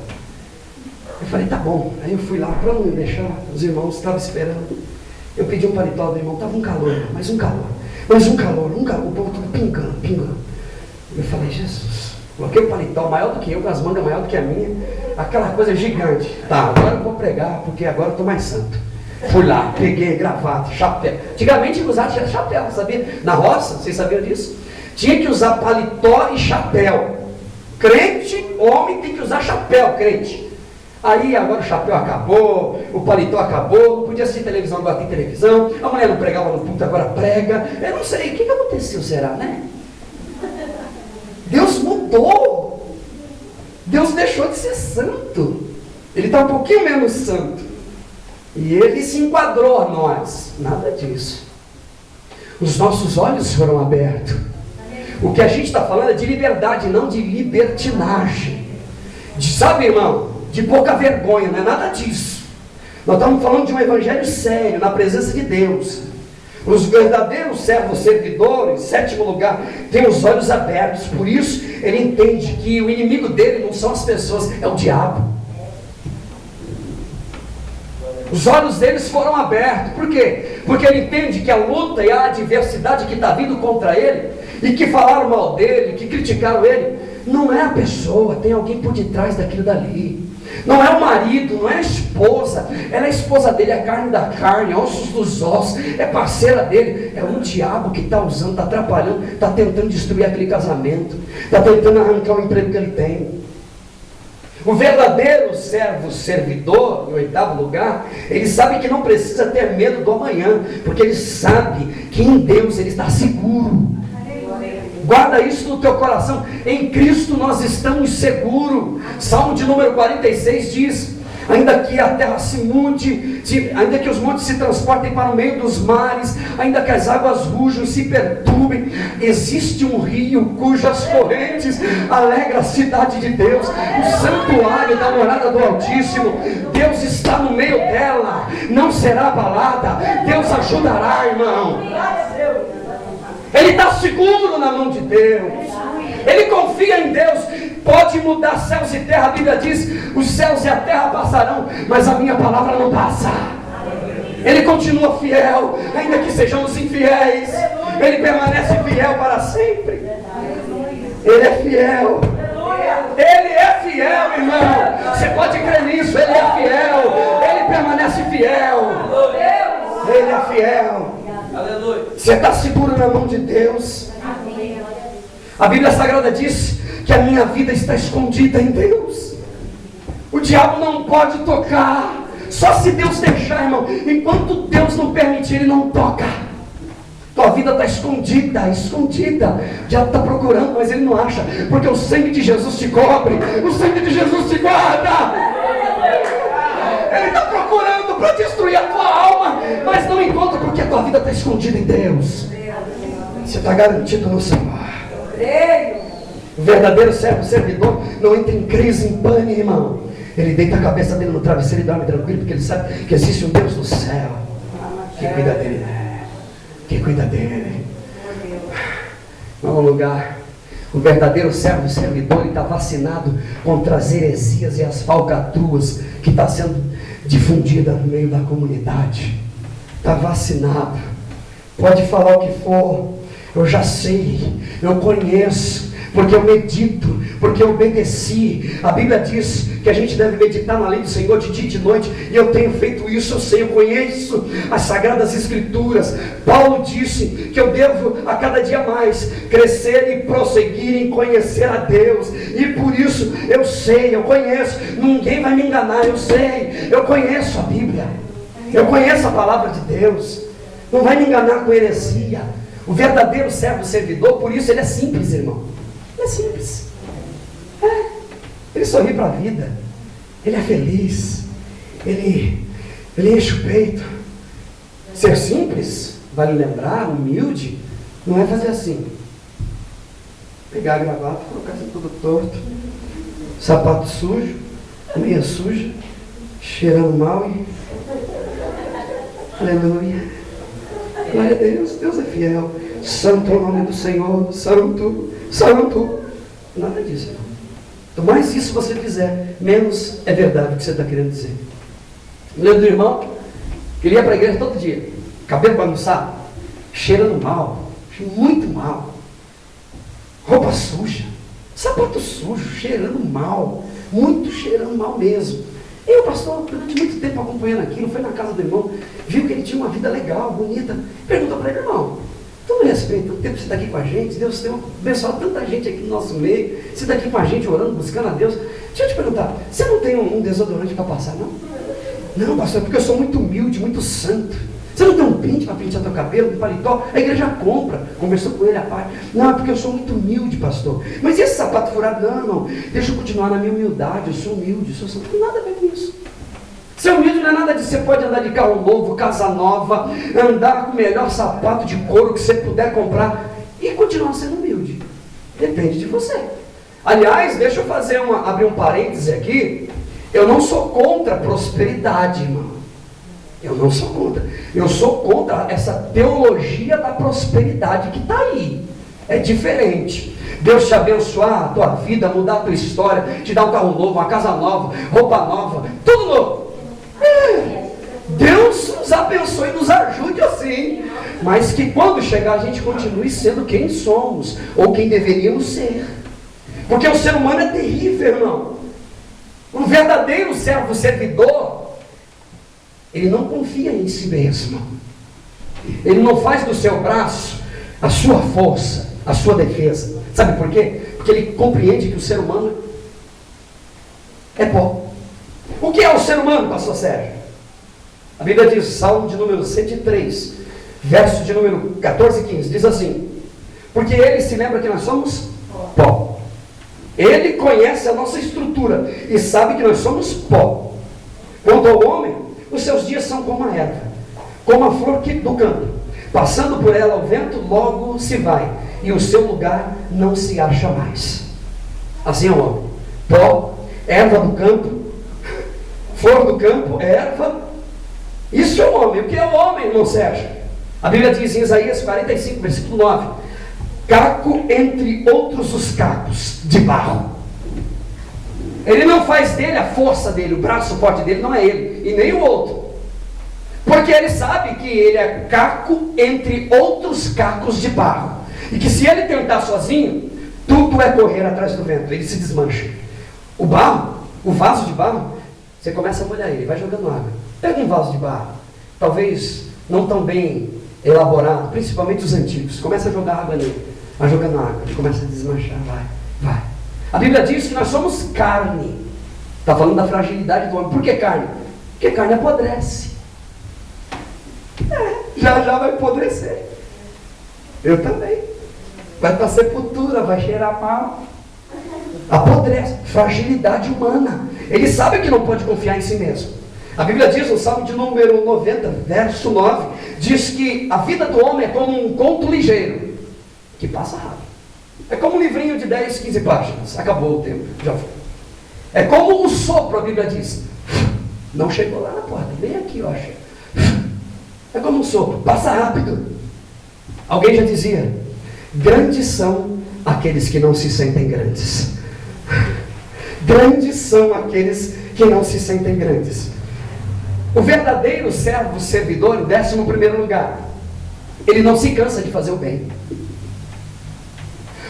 B: Eu falei, tá bom. Aí eu fui lá para não deixar, os irmãos estavam esperando. Eu pedi um paletó do irmão, estava um calor, mais um calor, o povo tudo pingando. Eu falei, Jesus, coloquei o paletó maior do que eu, com as mangas maior do que a minha, aquela coisa gigante. Tá, agora eu vou pregar, porque agora eu estou mais santo. Fui lá, peguei gravata, chapéu. Antigamente tinha que usar chapéu, sabia? Na roça, vocês sabiam disso? Tinha que usar paletó e chapéu. Crente, homem, tem que usar chapéu, crente. Aí agora o chapéu acabou, o paletó acabou, não podia assistir televisão, agora tem televisão, a mulher não pregava no púlpito, agora prega. Eu não sei, o que aconteceu, será, né? Deus mudou. Deus deixou de ser santo. Ele está um pouquinho menos santo. E ele se enquadrou a nós. Nada disso. Os nossos olhos foram abertos. O que a gente está falando é de liberdade, não de libertinagem. Sabe, irmão? De pouca vergonha, não é nada disso. Nós estamos falando de um evangelho sério, na presença de Deus. Os verdadeiros servos servidores, em sétimo lugar, têm os olhos abertos. Por isso, ele entende que o inimigo dele não são as pessoas, é o diabo. Os olhos deles foram abertos. Por quê? Porque ele entende que a luta e a adversidade que está vindo contra ele, e que falaram mal dele, que criticaram ele, não é a pessoa, tem alguém por detrás daquilo dali. Não é o marido, não é a esposa, ela é a esposa dele, é carne da carne, ossos dos ossos, é parceira dele, é um diabo que está usando, está atrapalhando, está tentando destruir aquele casamento, está tentando arrancar o emprego que ele tem. O verdadeiro servo, servidor, em oitavo lugar, ele sabe que não precisa ter medo do amanhã, porque ele sabe que em Deus ele está seguro. Guarda isso no teu coração. Em Cristo nós estamos seguros. Salmo de número 46 diz: ainda que a terra se mude, ainda que os montes se transportem para o meio dos mares, ainda que as águas rujam, se perturbem, existe um rio cujas correntes alegra a cidade de Deus, o santuário da morada do Altíssimo. Deus está no meio dela, não será abalada. Deus ajudará, irmão. Ele está seguro na mão de Deus. Ele confia em Deus. Pode mudar céus e terra. A Bíblia diz: os céus e a terra passarão, mas a minha palavra não passa. Ele continua fiel, ainda que sejamos infiéis. Ele permanece fiel para sempre. Ele é fiel. Ele é fiel, irmão. Você pode crer nisso. Ele é fiel. Ele permanece fiel. Ele é fiel. Aleluia. Você está seguro na mão de Deus. A Bíblia Sagrada diz que a minha vida está escondida em Deus. O diabo não pode tocar, só se Deus deixar, irmão. Enquanto Deus não permitir, ele não toca. Tua vida está escondida, escondida. O diabo está procurando, mas ele não acha, porque o sangue de Jesus te cobre, o sangue de Jesus te guarda. Ele está procurando para destruir a tua alma, mas não encontra, porque a tua vida está escondida em Deus. Você está garantido no Senhor. O verdadeiro servidor não entra em crise, em pânico, irmão. Ele deita a cabeça dele no travesseiro e dorme tranquilo, porque ele sabe que existe um Deus no céu que cuida dele, que cuida dele. Vamos ao lugar. O verdadeiro servidor, ele está vacinado contra as heresias e as falcatruas que está sendo difundida no meio da comunidade. Está vacinado. Pode falar o que for. Eu já sei, eu conheço, porque eu medito, porque eu obedeci. A Bíblia diz que a gente deve meditar na lei do Senhor de dia e de noite, e eu tenho feito isso, eu sei, eu conheço as Sagradas Escrituras. Paulo disse que eu devo a cada dia mais crescer e prosseguir em conhecer a Deus, e por isso eu sei, eu conheço, ninguém vai me enganar, eu sei, eu conheço a Bíblia, eu conheço a palavra de Deus, não vai me enganar com heresia. O verdadeiro servidor, por isso ele é simples, irmão. Ele é simples. Ele sorri para a vida. Ele é feliz. Ele enche o peito. Ser simples, vale lembrar, humilde, não é fazer assim. Pegar a gravata, colocar assim tudo torto, sapato sujo, meia suja, cheirando mal e... Aleluia. Glória a Deus, Deus é fiel. Santo é o nome do Senhor, santo, santo. Nada disso, irmão. Quanto mais isso você fizer, menos é verdade o que você está querendo dizer. Eu lembro do irmão que ele ia para a igreja todo dia, cabelo bagunçado, cheirando mal, muito mal, roupa suja, sapato sujo, cheirando mal, muito cheirando mal mesmo. E o pastor, durante muito tempo acompanhando aquilo, foi na casa do irmão, viu que ele tinha uma vida legal, bonita, perguntou para ele: irmão, tu me respeita o tempo que você está aqui com a gente, Deus tem abençoado tanta gente aqui no nosso meio, você está aqui com a gente orando, buscando a Deus. Deixa eu te perguntar, você não tem um desodorante para passar, não? Não, pastor, porque eu sou muito humilde, muito santo. Você não tem um pente para pentear teu cabelo, um paletó? A igreja compra. Conversou com ele a parte. Não, é porque eu sou muito humilde, pastor. Mas e esse sapato furado? Não, irmão, deixa eu continuar na minha humildade. Eu sou humilde, eu sou santo. Não tem nada a ver com isso. Ser humilde não é nada disso. Você pode andar de carro novo, casa nova, andar com o melhor sapato de couro que você puder comprar e continuar sendo humilde. Depende de você. Aliás, deixa eu abrir um parêntese aqui. Eu não sou contra a prosperidade, irmão. Eu não sou contra. Eu sou contra essa teologia da prosperidade que está aí. É diferente. Deus te abençoar a tua vida, mudar a tua história, te dar um carro novo, uma casa nova, roupa nova, tudo novo. Deus nos abençoe e nos ajude assim. Mas que quando chegar a gente continue sendo quem somos, ou quem deveríamos ser. Porque o ser humano é terrível, irmão. Um verdadeiro servidor, ele não confia em si mesmo. Ele não faz do seu braço a sua força, a sua defesa. Sabe por quê? Porque ele compreende que o ser humano é pó. O que é o ser humano, pastor Sérgio? A Bíblia diz, Salmo de número 103, verso de número 14 e 15, diz assim: porque ele se lembra que nós somos pó. Ele conhece a nossa estrutura e sabe que nós somos pó. Quanto ao homem, os seus dias são como a erva, como a flor do campo. Passando por ela o vento logo se vai, e o seu lugar não se acha mais. Assim é o homem. Pó, erva do campo, flor do campo, erva. Isso é o homem. O que é o homem, irmão Sérgio? A Bíblia diz em Isaías 45, versículo 9: caco entre outros os cacos de barro. Ele não faz dele a força dele, o braço forte dele não é ele, e nem o outro. Porque ele sabe que ele é caco entre outros cacos de barro. E que se ele tentar sozinho, tudo é correr atrás do vento, ele se desmancha. O barro, o vaso de barro, você começa a molhar ele, vai jogando água. Pega um vaso de barro, talvez não tão bem elaborado, principalmente os antigos, começa a jogar água nele. vai jogando água, ele começa a desmanchar, vai. A Bíblia diz que nós somos carne. Está falando da fragilidade do homem. Por que carne? Porque carne apodrece. Já vai apodrecer. Eu também. Vai para a sepultura, vai cheirar mal. Apodrece. Fragilidade humana. Ele sabe que não pode confiar em si mesmo. A Bíblia diz, no Salmo de número 90, verso 9, diz que a vida do homem é como um conto ligeiro, que passa rápido. É como um livrinho de 10, 15 páginas. Acabou o tempo, já foi. É como um sopro, a Bíblia diz. Não chegou lá na porta, vem aqui, ó. É como um sopro, passa rápido. Alguém já dizia, grandes são aqueles que não se sentem grandes. Grandes são aqueles que não se sentem grandes. O verdadeiro servo, servidor, em 11º lugar, ele não se cansa de fazer o bem.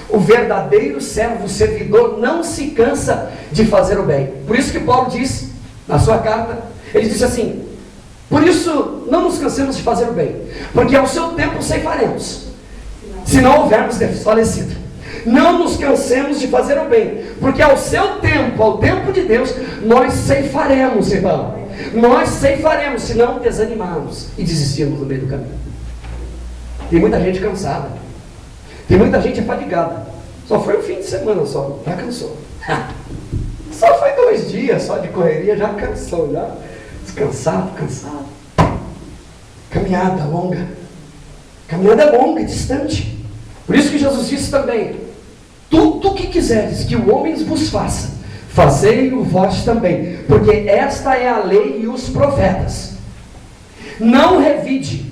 B: O verdadeiro servo, servidor, não se cansa de fazer o bem. Por isso que Paulo diz, na sua carta, ele diz assim, por isso não nos cansemos de fazer o bem, porque ao seu tempo ceifaremos, se não houvermos desfalecido. Não nos cansemos de fazer o bem, porque ao seu tempo, ao tempo de Deus, nós ceifaremos, irmão. Nós ceifaremos, se não desanimarmos e desistirmos no meio do caminho. Tem muita gente cansada, tem muita gente afadigada. Só foi um fim de semana só, já cansou. Só foi 2 dias só de correria, já cansou, já cansado. Caminhada longa e distante. Por isso que Jesus disse também, tudo o que quiseres que o homem vos faça, fazei-o vós também, porque esta é a lei e os profetas. Não revide,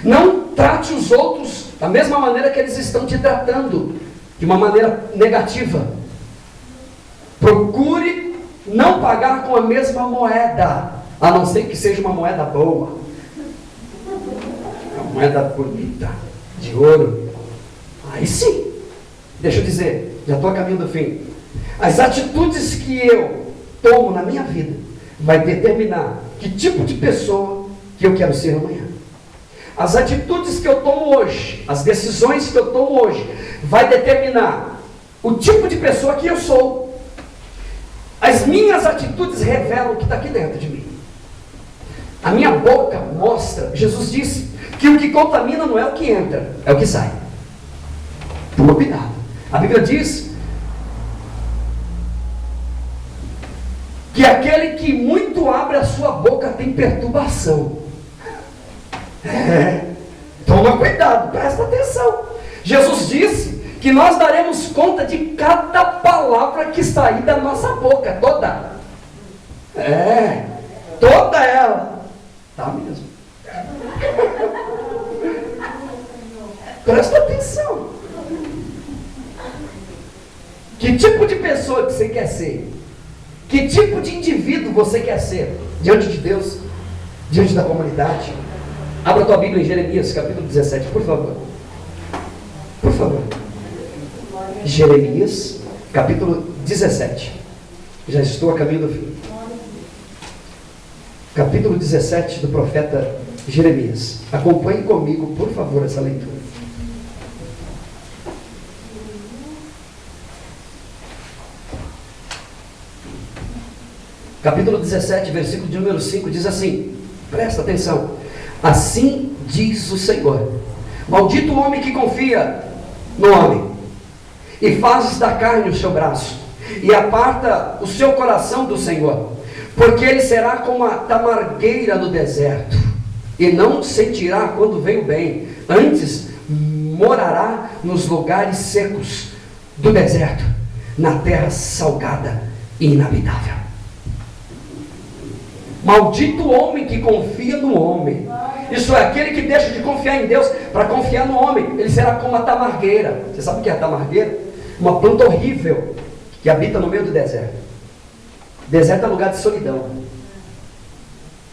B: não trate os outros da mesma maneira que eles estão te tratando, de uma maneira negativa. Procure não pagar com a mesma moeda, a não ser que seja uma moeda boa, uma moeda bonita, de ouro. Aí sim, deixa eu dizer, já estou a caminho do fim. As atitudes que eu tomo na minha vida vai determinar que tipo de pessoa que eu quero ser amanhã. As atitudes que eu tomo hoje, as decisões que eu tomo hoje, vai determinar o tipo de pessoa que eu sou. As minhas atitudes revelam o que está aqui dentro de mim. A minha boca mostra, Jesus disse, que o que contamina não é o que entra, é o que sai. Toma cuidado. A Bíblia diz que aquele que muito abre a sua boca tem perturbação. Toma cuidado, presta atenção. Jesus disse que nós daremos conta de cada palavra que sair da nossa boca, toda. Toda ela. Tá mesmo. Presta atenção. Que tipo de pessoa que você quer ser? Que tipo de indivíduo você quer ser? Diante de Deus, diante da comunidade. Abra a tua Bíblia em Jeremias, capítulo 17, por favor. Por favor. Jeremias, capítulo 17. Já estou a caminho do fim. Capítulo 17 do profeta Jeremias. Acompanhe comigo, por favor, essa leitura. Capítulo 17, versículo de número 5, diz assim, presta atenção. Assim diz o Senhor, maldito o homem que confia no homem, e fazes da carne o seu braço, e aparta o seu coração do Senhor, porque ele será como a tamargueira no deserto, e não sentirá quando vem o bem, antes morará nos lugares secos do deserto, na terra salgada e inabitável. Maldito o homem que confia no homem. Isso é, aquele que deixa de confiar em Deus para confiar no homem, ele será como a tamargueira. Você sabe o que é a tamargueira? Uma planta horrível que habita no meio do deserto. Deserto é lugar de solidão.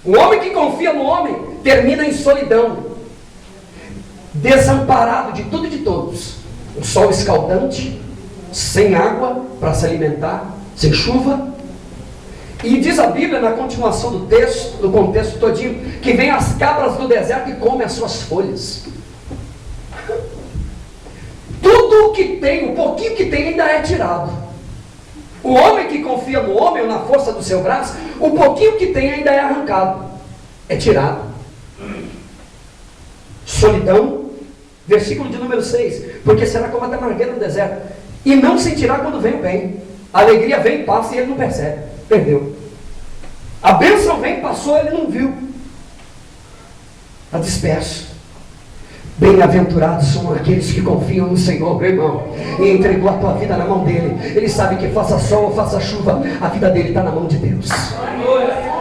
B: O homem que confia no homem termina em solidão, desamparado de tudo e de todos. O sol escaldante, sem água para se alimentar, sem chuva. E diz a Bíblia na continuação do texto, no contexto todinho, que vem as cabras do deserto e comem as suas folhas. Tudo tudo que tem, o pouquinho que tem ainda é tirado. O homem que confia no homem ou na força do seu braço, o pouquinho que tem ainda é arrancado, é tirado. Solidão, versículo de número 6, porque será como a tamargueira no deserto, e não sentirá quando vem o bem. A alegria vem, passa e ele não percebe, perdeu. A bênção vem, passou, ele não viu, está disperso. Bem-aventurados são aqueles que confiam no Senhor, meu irmão, e entregou a tua vida na mão dele. Ele sabe que faça sol ou faça chuva, a vida dele está na mão de Deus.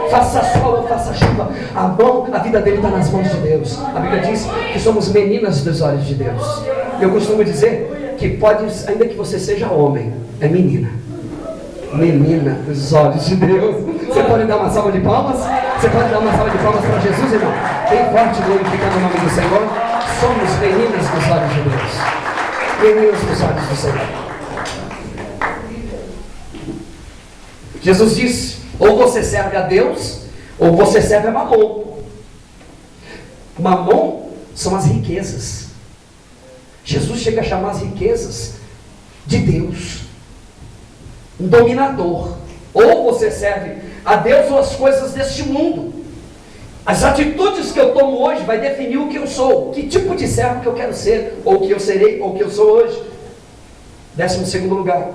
B: Faça sol ou faça chuva, a vida dele está nas mãos de Deus. A Bíblia diz que somos meninas dos olhos de Deus. Eu costumo dizer que pode, ainda que você seja homem, é menina. Menina dos olhos de Deus. Você pode dar uma salva de palmas? Você pode dar uma salva de palmas para Jesus, irmão? Bem forte, glorificando o nome do Senhor. Somos meninas dos olhos de Deus. Meninas dos olhos do Senhor. Jesus disse: ou você serve a Deus, ou você serve a Mamon. Mamon são as riquezas. Jesus chega a chamar as riquezas de Deus. Um dominador. Ou você serve a Deus ou as coisas deste mundo. As atitudes que eu tomo hoje vai definir o que eu sou, que tipo de servo que eu quero ser, ou que eu serei, ou que eu sou hoje. 12º lugar,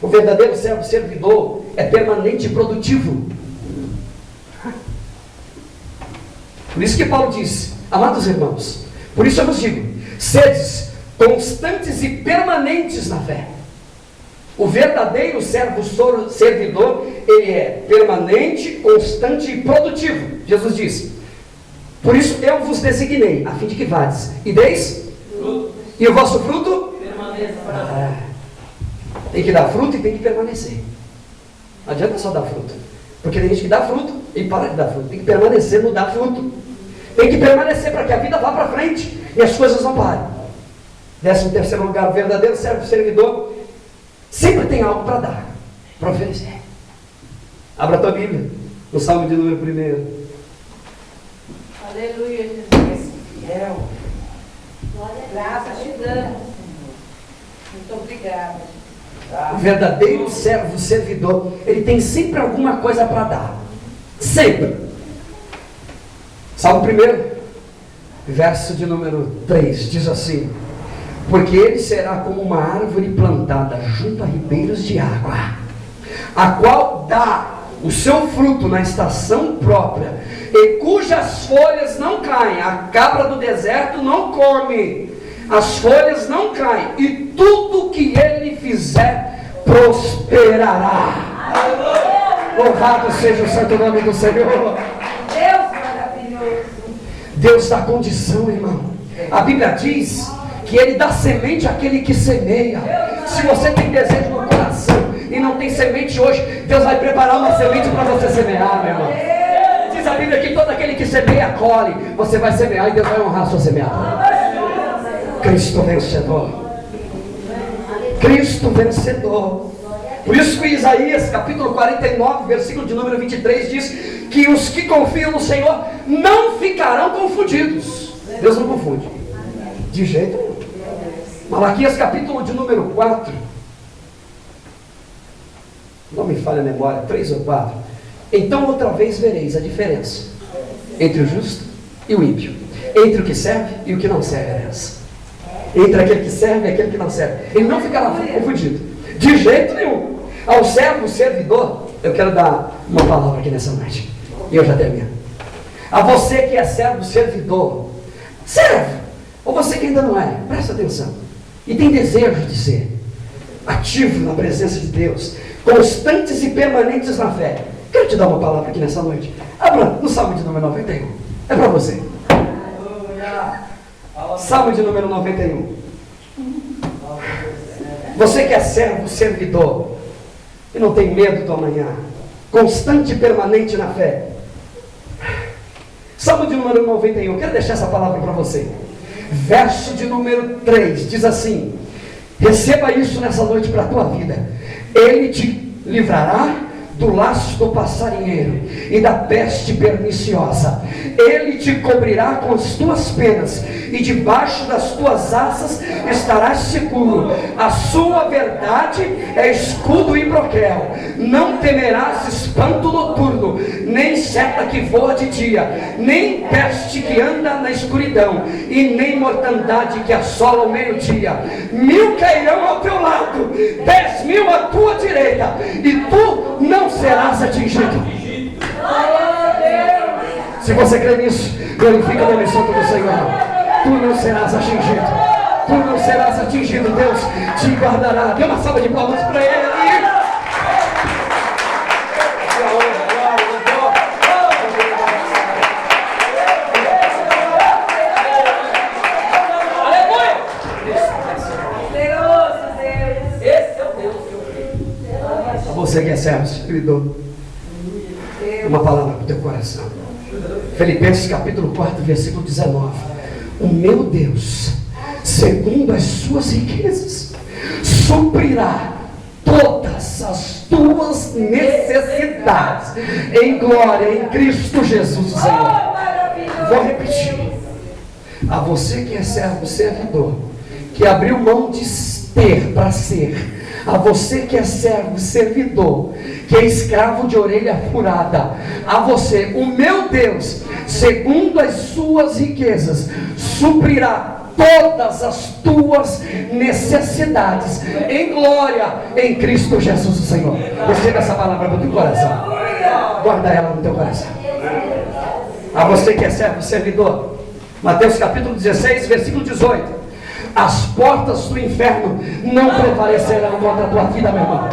B: o verdadeiro servo servidor é permanente e produtivo. Por isso que Paulo disse: amados irmãos, por isso eu vos digo, sedes constantes e permanentes na fé. O verdadeiro servo servidor, ele é permanente, constante e produtivo. Jesus disse: por isso eu vos designei, a fim de que vades e deis fruto. E o vosso fruto permaneça. Tem que dar fruto e tem que permanecer. Não adianta só dar fruto, porque tem gente que dá fruto e para de dar fruto. Tem que permanecer no dar fruto. Tem que permanecer para que a vida vá para frente e as coisas não parem. 13º lugar, o verdadeiro servo servidor sempre tem algo para dar, para oferecer. Abra a tua Bíblia, no Salmo de número 1.
A: Aleluia, Jesus. Fiel. Graças te damos. Muito obrigada.
B: O verdadeiro servo servidor, ele tem sempre alguma coisa para dar. Sempre. Salmo 1, verso de número 3, diz assim: porque ele será como uma árvore plantada junto a ribeiros de água, a qual dá o seu fruto na estação própria, e cujas folhas não caem. A cabra do deserto não come, as folhas não caem, e tudo que ele fizer prosperará. Louvado seja o santo nome do Senhor.
A: Deus maravilhoso.
B: Deus dá condição, irmão. A Bíblia diz que ele dá semente àquele que semeia. Se você tem desejo no coração e não tem semente hoje, Deus vai preparar uma semente para você semear, meu irmão. Diz a Bíblia que todo aquele que semeia, colhe. Você vai semear e Deus vai honrar a sua semeada. Cristo vencedor. Cristo vencedor. Por isso que Isaías, capítulo 49, versículo de número 23, diz que os que confiam no Senhor não ficarão confundidos. Deus não confunde, de jeito nenhum. Malaquias, capítulo de número 4, não me falha a memória, 3 ou 4. Então outra vez vereis a diferença entre o justo e o ímpio, entre o que serve e o que não serve a Deus, entre aquele que serve e aquele que não serve. Ele não ficará confundido, de jeito nenhum. Ao servo servidor, eu quero dar uma palavra aqui nessa noite, e eu já termino. A você que é servo servidor, serve, ou você que ainda não é, presta atenção, e tem desejo de ser ativo na presença de Deus, constantes e permanentes na fé. Quero te dar uma palavra aqui nessa noite. Abra no Salmo de número 91, é para você. Salmo de número 91. Você que é servo servidor e não tem medo do amanhã, constante e permanente na fé. Salmo de número 91, quero deixar essa palavra para você. Verso de número 3, diz assim: receba isso nessa noite para a tua vida. Ele te livrará do laço do passarinheiro e da peste perniciosa. Ele te cobrirá com as tuas penas, e debaixo das tuas asas estarás seguro. A sua verdade é escudo e broquel. Não temerás espanto noturno, nem seta que voa de dia, nem peste que anda na escuridão, e nem mortandade que assola ao meio-dia. 1000 cairão ao teu lado, 10.000 à tua direita, e tu não serás atingido. Se você crê nisso, glorifica a bênção do Senhor. Tu não serás atingido. Tu não serás atingido. Deus te guardará. Dê uma salva de palmas para Ele. Você que é servo, servidor, uma palavra para o teu coração. Filipenses capítulo 4, versículo 19. O meu Deus, segundo as suas riquezas, suprirá todas as tuas necessidades em glória em Cristo Jesus, Senhor. Vou repetir. A você que é servo, servidor, que abriu mão de ter para ser, a você que é servo, servidor, que é escravo de orelha furada, a você, o meu Deus, segundo as suas riquezas, suprirá todas as tuas necessidades em glória em Cristo Jesus, o Senhor. Receba essa palavra no teu coração, guarda ela no teu coração. A você que é servo, servidor, Mateus capítulo 16, versículo 18. As portas do inferno não prevalecerão contra a tua vida, meu irmão.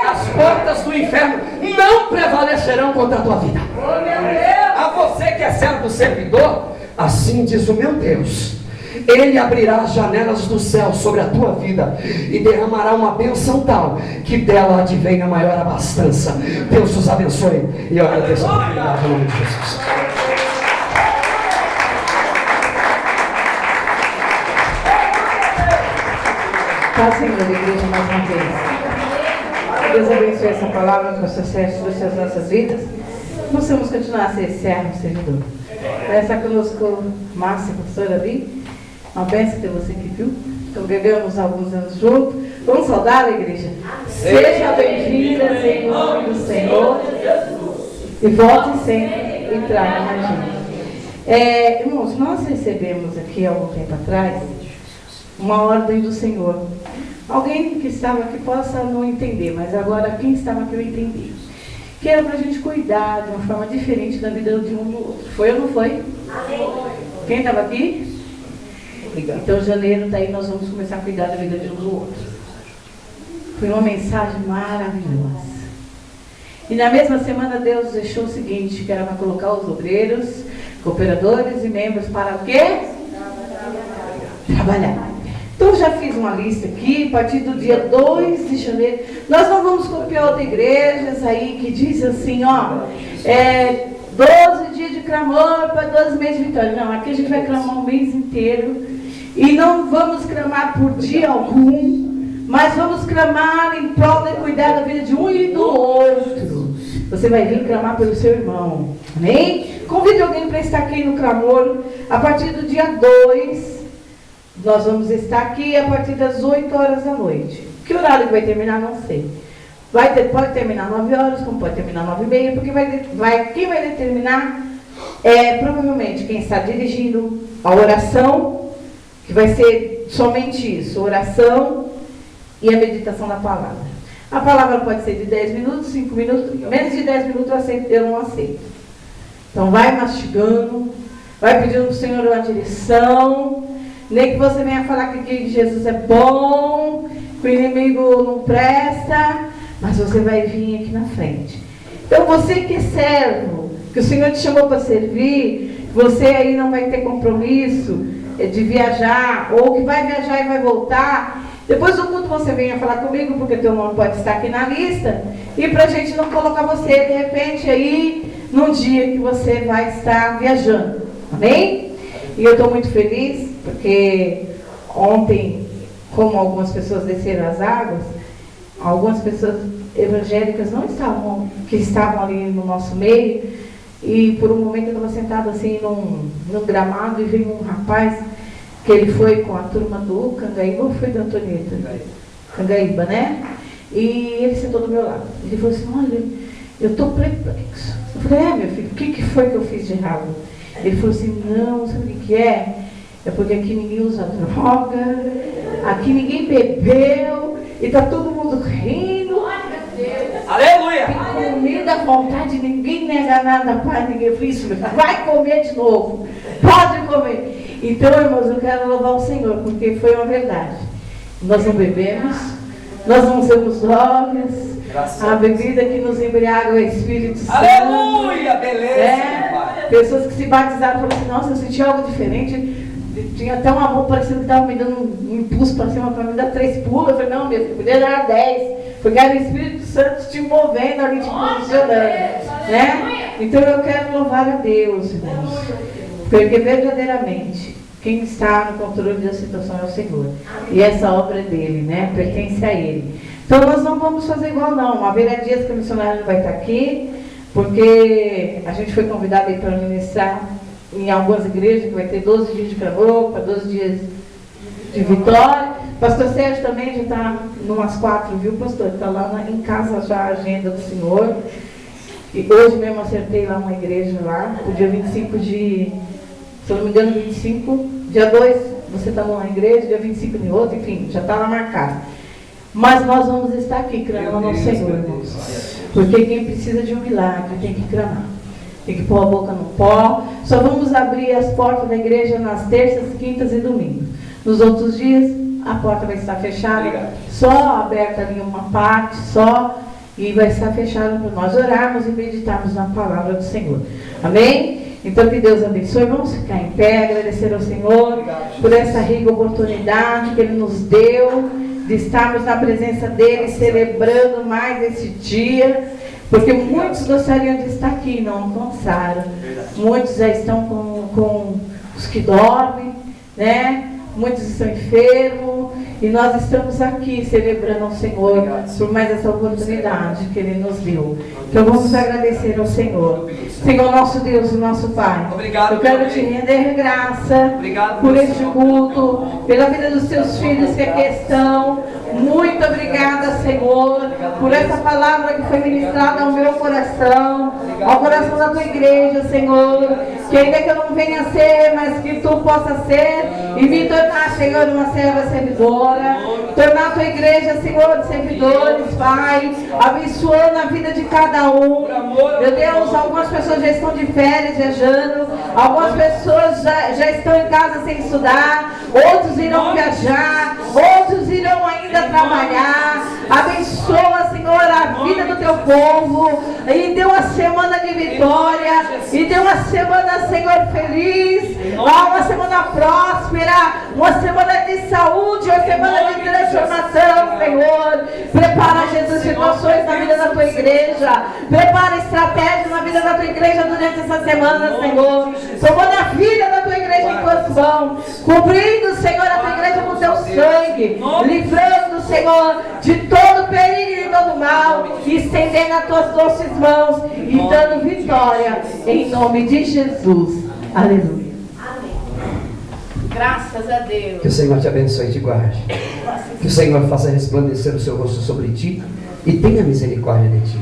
B: As portas do inferno não prevalecerão contra a tua vida. A você que é servo, servidor, assim diz o meu Deus: Ele abrirá as janelas do céu sobre a tua vida e derramará uma bênção tal que dela advém a maior abastança. Deus os abençoe e eu agradeço a oportunidade em nome de Jesus.
D: Paz, Senhor, da igreja, mais uma vez. Deus abençoe essa palavra com o sucesso das nossas vidas. Nós vamos continuar a ser servo, servidor. Vai estar conosco Márcia, pastora ali. Uma bênção ter você aqui, viu? Congregamos alguns anos juntos. Vamos saudar a igreja? Sejam bem-vindas em nome do Senhor. E volte sempre e traga mais gente. Irmãos, nós recebemos aqui há algum tempo atrás uma ordem do Senhor. Alguém que estava aqui possa não entender, mas agora quem estava aqui eu entendi. Que era para a gente cuidar de uma forma diferente da vida de um do outro. Foi ou não foi? Amém. Quem estava aqui? Obrigado. Então, janeiro, daí nós vamos começar a cuidar da vida de um do outro. Foi uma mensagem maravilhosa. E na mesma semana Deus deixou o seguinte, que era para colocar os obreiros, cooperadores e membros para o quê? Trabalhar. Então já fiz uma lista aqui, a partir do dia 2 de janeiro. Nós não vamos copiar outras igrejas aí que diz assim, 12 dias de clamor para 12 meses de vitória. Não, aqui a gente vai clamar o mês inteiro. E não vamos clamar por dia algum, mas vamos clamar em prol de cuidar da vida de um e do outro. Você vai vir clamar pelo seu irmão. Amém? Convide alguém para estar aqui no clamor. A partir do dia 2, nós vamos estar aqui a partir das 8 horas da noite. Que horário que vai terminar, não sei. Pode terminar 9 horas, como pode terminar 9h30, porque quem vai determinar é provavelmente quem está dirigindo a oração, que vai ser somente isso, oração e a meditação da palavra. A palavra pode ser de 10 minutos, 5 minutos, menos de 10 minutos eu não aceito. Então vai mastigando, vai pedindo para o Senhor uma direção. Nem que você venha falar que Jesus é bom, que o inimigo não presta, mas você vai vir aqui na frente. Então você que é servo, que o Senhor te chamou para servir, você aí não vai ter compromisso de viajar, ou que vai viajar e vai voltar. Depois do culto você venha falar comigo, porque teu nome pode estar aqui na lista, e para a gente não colocar você de repente aí, num dia que você vai estar viajando. Amém? E eu estou muito feliz, porque ontem, como algumas pessoas desceram as águas, algumas pessoas evangélicas não estavam, que estavam ali no nosso meio, e por um momento eu estava sentada assim num gramado e veio um rapaz que ele foi com a turma do Cangaíba, ou foi da Antonieta? Cangaíba, né? E ele sentou do meu lado. Ele falou assim, olha, eu estou perplexo. Eu falei, meu filho, o que foi que eu fiz de errado? Ele falou assim, não, sabe o que é? É porque aqui ninguém usa droga, aqui ninguém bebeu, e está todo mundo rindo.
E: Aleluia!
D: Tem comida à vontade, ninguém nega nada para ninguém. Eu falei, isso, meu filho, vai comer de novo, pode comer. Então, irmãos, eu quero louvar o Senhor, porque foi uma verdade. Nós não bebemos, nós não usamos drogas, a bebida que nos embriaga é o Espírito Santo.
E: Aleluia! Beleza!
D: Pessoas que se batizaram falaram assim, nossa, eu senti algo diferente. Tinha até uma mão parecendo que estava me dando um impulso para cima, para me dar 3 pulos. Eu falei, não, meu filho, podia dar 10. Porque era o Espírito Santo te movendo ali, te posicionando. Né? Então eu quero louvar a Deus, irmãos. Porque verdadeiramente, quem está no controle da situação é o Senhor. E essa obra é dele, né? Pertence a ele. Então nós não vamos fazer igual não. Haverá dias que a missionária não vai estar aqui, porque a gente foi convidado aí para ministrar em algumas igrejas, que vai ter 12 dias de Canoa, 12 dias de Vitória. Pastor Sérgio também já está numas 4, viu, pastor? Está lá em casa já a agenda do Senhor. E hoje mesmo acertei lá uma igreja lá, o dia 25 de, se eu não me engano, 25, dia 2 você está numa igreja, dia 25 em outra, enfim, já está lá marcado. Mas nós vamos estar aqui clamando ao Senhor, irmãos. Porque quem precisa de um milagre tem que clamar. Tem que pôr a boca no pó. Só vamos abrir as portas da igreja nas terças, quintas e domingos. Nos outros dias, a porta vai estar fechada. Obrigado. Só aberta ali uma parte, só. E vai estar fechada para nós orarmos e meditarmos na palavra do Senhor. Amém? Então que Deus abençoe. Vamos ficar em pé, agradecer ao Senhor por essa rica oportunidade que Ele nos deu de estarmos na presença dEle, celebrando mais esse dia. Porque muitos gostariam de estar aqui, não alcançaram. Muitos já estão com os que dormem, né? Muitos estão enfermos. E nós estamos aqui celebrando ao Senhor por mais essa oportunidade que Ele nos deu. Então vamos agradecer ao Senhor. Senhor nosso Deus e nosso Pai.
E: Obrigado,
D: eu quero te render graça por este culto, pela vida dos teus filhos que aqui estão. Muito obrigada, Senhor, por essa palavra que foi ministrada ao meu coração, ao coração da tua igreja, Senhor. Que ainda que eu não venha a ser, mas que tu possa ser e me tornar, Senhor, uma serva servidora. Tornar a tua igreja, Senhor, de servidores, Pai, abençoando a vida de cada um. Meu Deus, algumas pessoas já estão de férias viajando, algumas pessoas já estão em casa sem estudar, outros irão viajar, outros irão ainda trabalhar. Abençoa, Senhor, a vida do teu povo e dê uma semana de vitória e dê uma semana, Senhor, feliz, uma semana próspera, uma semana de saúde, uma semana de transformação, Senhor. Prepara, Jesus, situações na vida da tua igreja, prepara estratégia na vida da tua igreja durante essa semana, Senhor. Tomando a vida da tua igreja em tuas mãos, cobrindo, Senhor, a tua igreja com teu sangue, livrando, Senhor, de todo perigo e de todo mal, e estendendo as tuas doces mãos e dando vitória em nome de Jesus. Aleluia.
A: Amém. Graças a Deus.
B: Que o Senhor te abençoe e te guarde. Que o Senhor faça resplandecer o seu rosto sobre ti e tenha misericórdia de ti.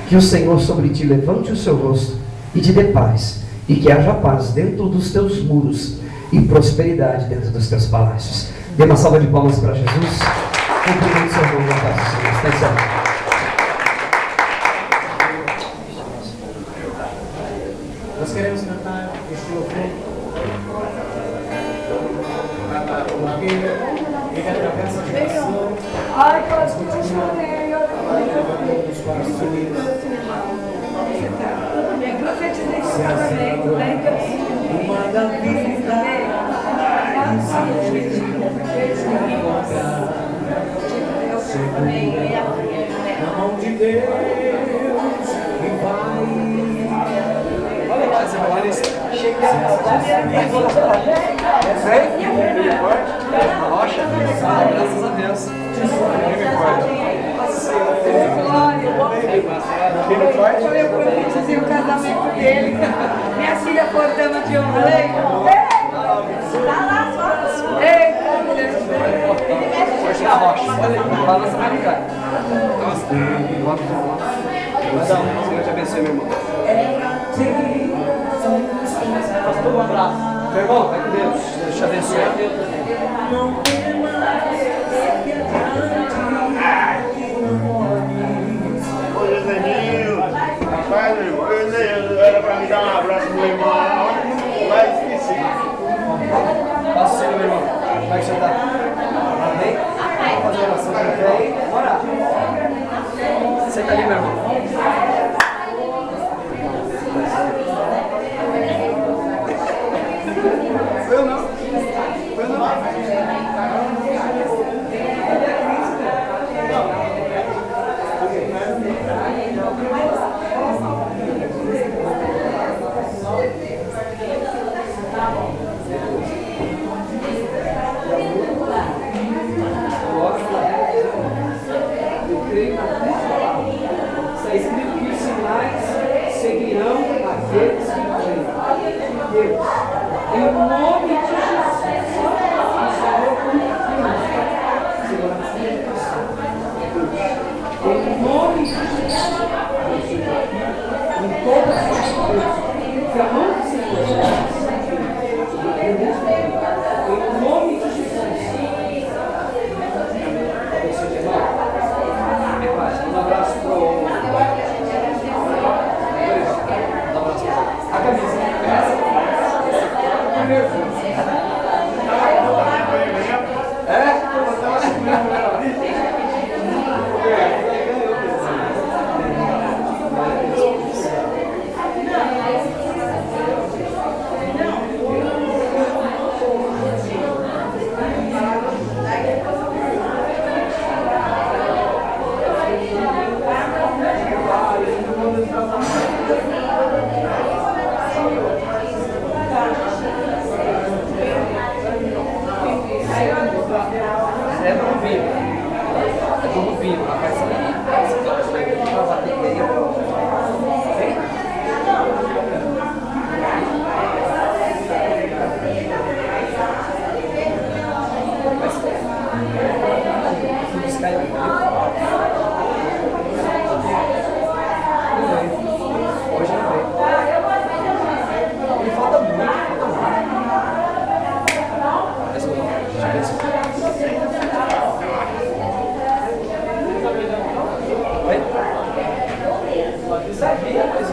B: Que o Senhor sobre ti levante o seu rosto e te dê paz. E que haja paz dentro dos teus muros e prosperidade dentro dos teus palácios. Dê uma salva de palmas para Jesus. Cumprimente seu nome na paz do Senhor. Está certo.
F: Nós queremos cantar este louvor. Porque ele atravessa a geração. Nós continuamos levando os corações. Se azedou uma da vida, na mão de Deus e vai. Olha lá, essa Larissa.
E: Rocha, graças a Deus.
F: Glória.
G: eu profetizei o casamento dele. Minha filha foi dama de honra.
B: Balança na cara. Senhor te abençoe, meu irmão. Pastor, um abraço. Meu irmão, vai com Deus. Deus te abençoe.
H: Ô, Joséinho, rapaz, meu irmão, era pra me dar um abraço do meu irmão, mas esqueci.
B: Passa o seu, meu irmão. Como é que você está? Amém? Vamos fazer uma oração de fé aí? Vamos orar. Senta ali, meu irmão. Eu não. Eu não. Está escrito que os sinais seguirão aqueles que creem. Deus, em nome de Jesus, o Senhor confirma, Senhor, em nome de Jesus, em todas as coisas, que a mão do Senhor, em nome de Jesus, um abraço para o... A camisa. É como vinho. É como vinho, rapaz. Pra bater aí. Vem. Hoje não veio. Me falta muito. Sabia, mas